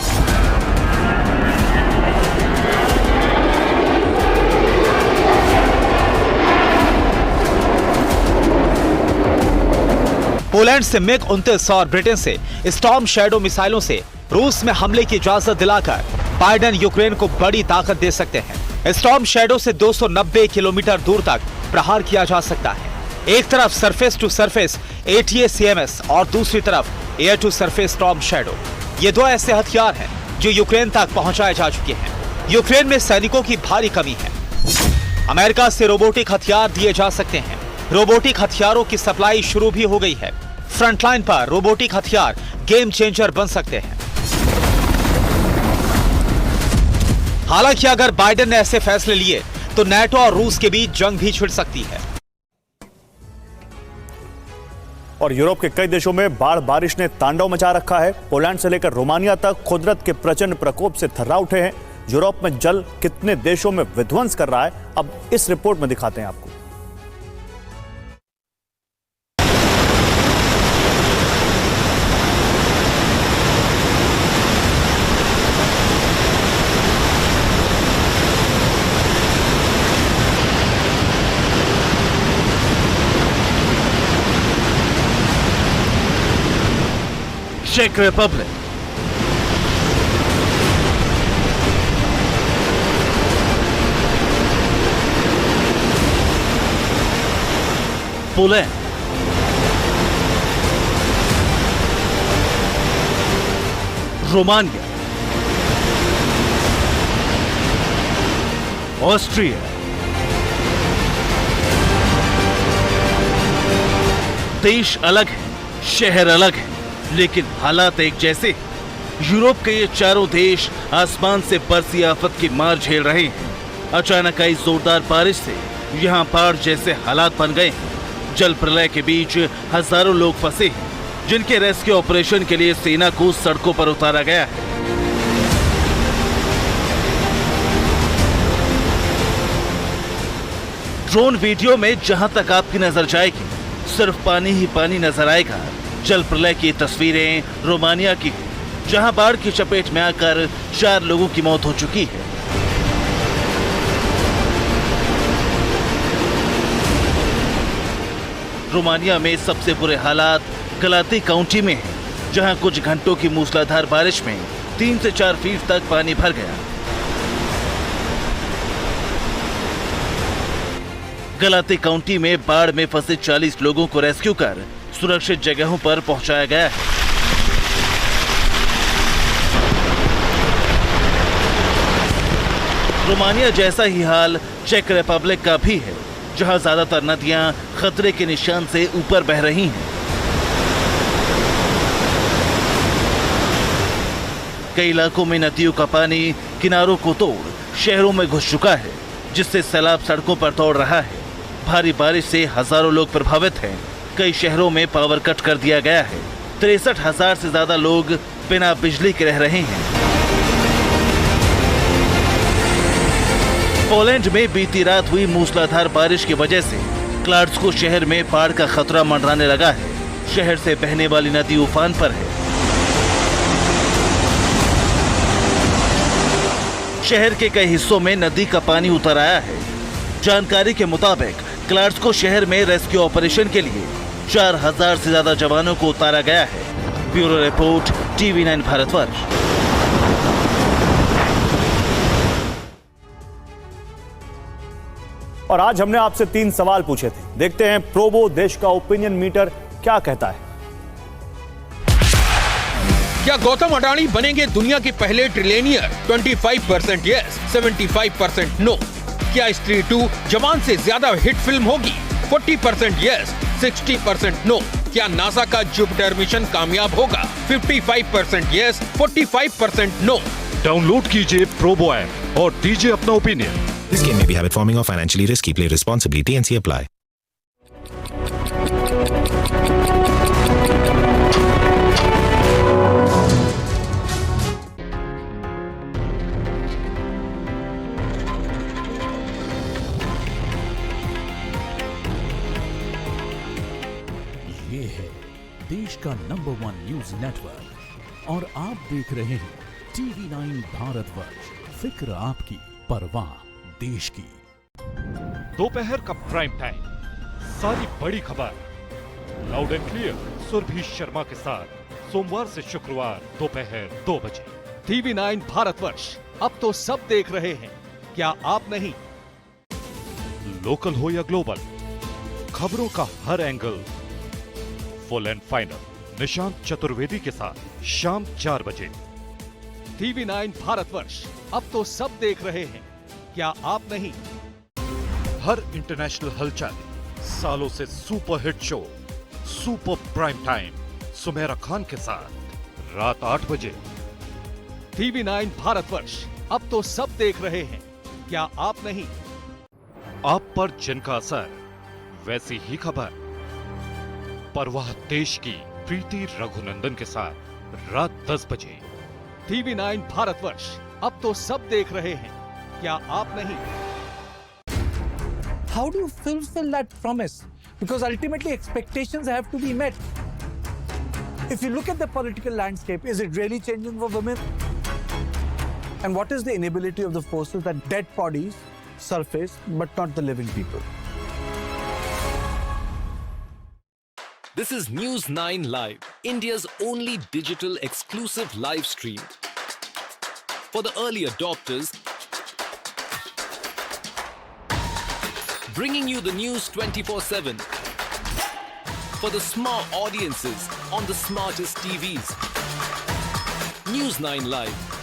पोलैंड से MiG-29 और ब्रिटेन से स्टॉर्म शैडो मिसाइलों से रूस में हमले की इजाजत दिलाकर बाइडेन यूक्रेन को बड़ी ताकत दे सकते हैं। स्टॉर्म शैडो से 290 किलोमीटर दूर तक प्रहार किया जा सकता है। एक तरफ सरफेस टू सरफेस ATACMS और दूसरी तरफ air to surface Storm Shadow. ये दो ऐसे हथियार हैं जो यूक्रेन तक पहुंचाए जा चुके हैं। यूक्रेन में सैनिकों की भारी कमी है। अमेरिका से रोबोटिक हथियार दिए जा सकते हैं। रोबोटिक हथियारों की सप्लाई शुरू भी हो गई है। फ्रंटलाइन पर रोबोटिक हथियार गेम चेंजर बन सकते हैं। हालांकि अगर बाइडेन ने ऐसे फैसले लिए तो नेटो और रूस के बीच जंग भी छिड़ सकती है। और यूरोप के कई देशों में बाढ़ बारिश ने तांडव मचा रखा है। पोलैंड से लेकर रोमानिया तक कुदरत के प्रचंड प्रकोप से थर्रा उठे हैं। यूरोप में जल कितने देशों में विध्वंस कर रहा है, अब इस रिपोर्ट में दिखाते हैं आपको। चेक रिपब्लिक पोलैंड, रोमानिया, ऑस्ट्रिया, देश अलग है, शहर अलग है, लेकिन हालात एक जैसे हैं। यूरोप के ये चारों देश आसमान से बरसी आफत की मार झेल रहे हैं। अचानक आई जोरदार बारिश से यहाँ बाढ़ जैसे हालात बन गए हैं। जल प्रलय के बीच हजारों लोग फंसे हैं, जिनके रेस्क्यू ऑपरेशन के लिए सेना को सड़कों पर उतारा गया है। ड्रोन वीडियो में जहां तक आपकी नजर जाएगी सिर्फ पानी ही पानी नजर आएगा। जल प्रलय की तस्वीरें रोमानिया की हैं, जहां बाढ़ की चपेट में आकर 4 लोगों की मौत हो चुकी है। रोमानिया में सबसे बुरे हालात गलाती काउंटी में हैं, जहां कुछ घंटों की मूसलाधार बारिश में 3 से 4 फीट तक पानी भर गया। गलाती काउंटी में बाढ़ में फंसे 40 लोगों को रेस्क्यू कर सुरक्षित जगहों पर पहुंचाया गया है। रोमानिया जैसा ही हाल चेक रिपब्लिक का भी है, जहां ज्यादातर नदियां खतरे के निशान से ऊपर बह रही हैं। कई इलाकों में नदियों का पानी किनारों को तोड़ शहरों में घुस चुका है, जिससे सैलाब सड़कों पर दौड़ रहा है। भारी बारिश से हजारों लोग प्रभावित हैं। कई शहरों में पावर कट कर दिया गया है। 63,000 से ज्यादा लोग बिना बिजली के रह रहे हैं। पोलैंड में बीती रात हुई मूसलाधार बारिश की वजह से क्लाड्सको शहर में बाढ़ का खतरा मंडराने लगा है। शहर से बहने वाली नदी उफान पर है। शहर के कई हिस्सों में नदी का पानी उतर आया है। जानकारी के मुताबिक क्लाड्सको शहर में रेस्क्यू ऑपरेशन के लिए 4000 से ज्यादा जवानों को उतारा गया है। Bureau report, TV9 Bharatvarsh. और आज हमने आपसे 3 सवाल पूछे थे। देखते हैं प्रोबो देश का ओपिनियन मीटर क्या कहता है। क्या गौतम अडानी बनेंगे दुनिया के पहले ट्रिलियनियर? 25% yes, 75% no. क्या स्त्री 2 जवान से ज्यादा हिट फिल्म होगी? 40% यस, 60% नो। क्या नासा का जुपिटर मिशन कामयाब होगा? 55% यस, 45% नो। डाउनलोड कीजिए प्रोबो ऐप और दीजिए अपना opinion. This game may be habit forming or financially risky. Play responsibly. TNC apply. ये है देश का नंबर 1 न्यूज नेटवर्क और आप देख रहे हैं TV9 भारतवर्ष। फिक्र आपकी, परवाह देश की। दोपहर का प्राइम टाइम, सारी बड़ी खबर loud and clear Surabhi Sharma के साथ सोमवार से शुक्रवार दोपहर 2 बजे। TV9 भारतवर्ष, अब तो सब देख रहे हैं, क्या आप नहीं? लोकल हो या ग्लोबल, खबरों का हर angle full and final Nishant Chaturvedi के साथ शाम 4 बजे। TV9 भारतवर्ष, अब तो सब देख रहे हैं, क्या आप नहीं? हर इंटरनेशनल हलचल, सालों से superhit show super prime time Sumera Khan के साथ रात 8 बजे। TV9 भारतवर्ष, अब तो सब देख रहे हैं, क्या आप नहीं? आप पर जिनका असर वैसी ही खबर, परवाह देश की प्रीति रघुनंदन के साथ रात 10 बजे। TV9 भारतवर्ष, अब तो सब देख रहे हैं, क्या आप नहीं? How do you fulfill that promise? Because ultimately expectations have to be met. If you look at the political landscape, is it really changing for women? And what is the inability of the forces that dead bodies surface but not the living people? This is News 9 Live, India's only digital exclusive live stream. For the early adopters, bringing you the news 24/7. for the smart audiences on the smartest TVs. News 9 Live,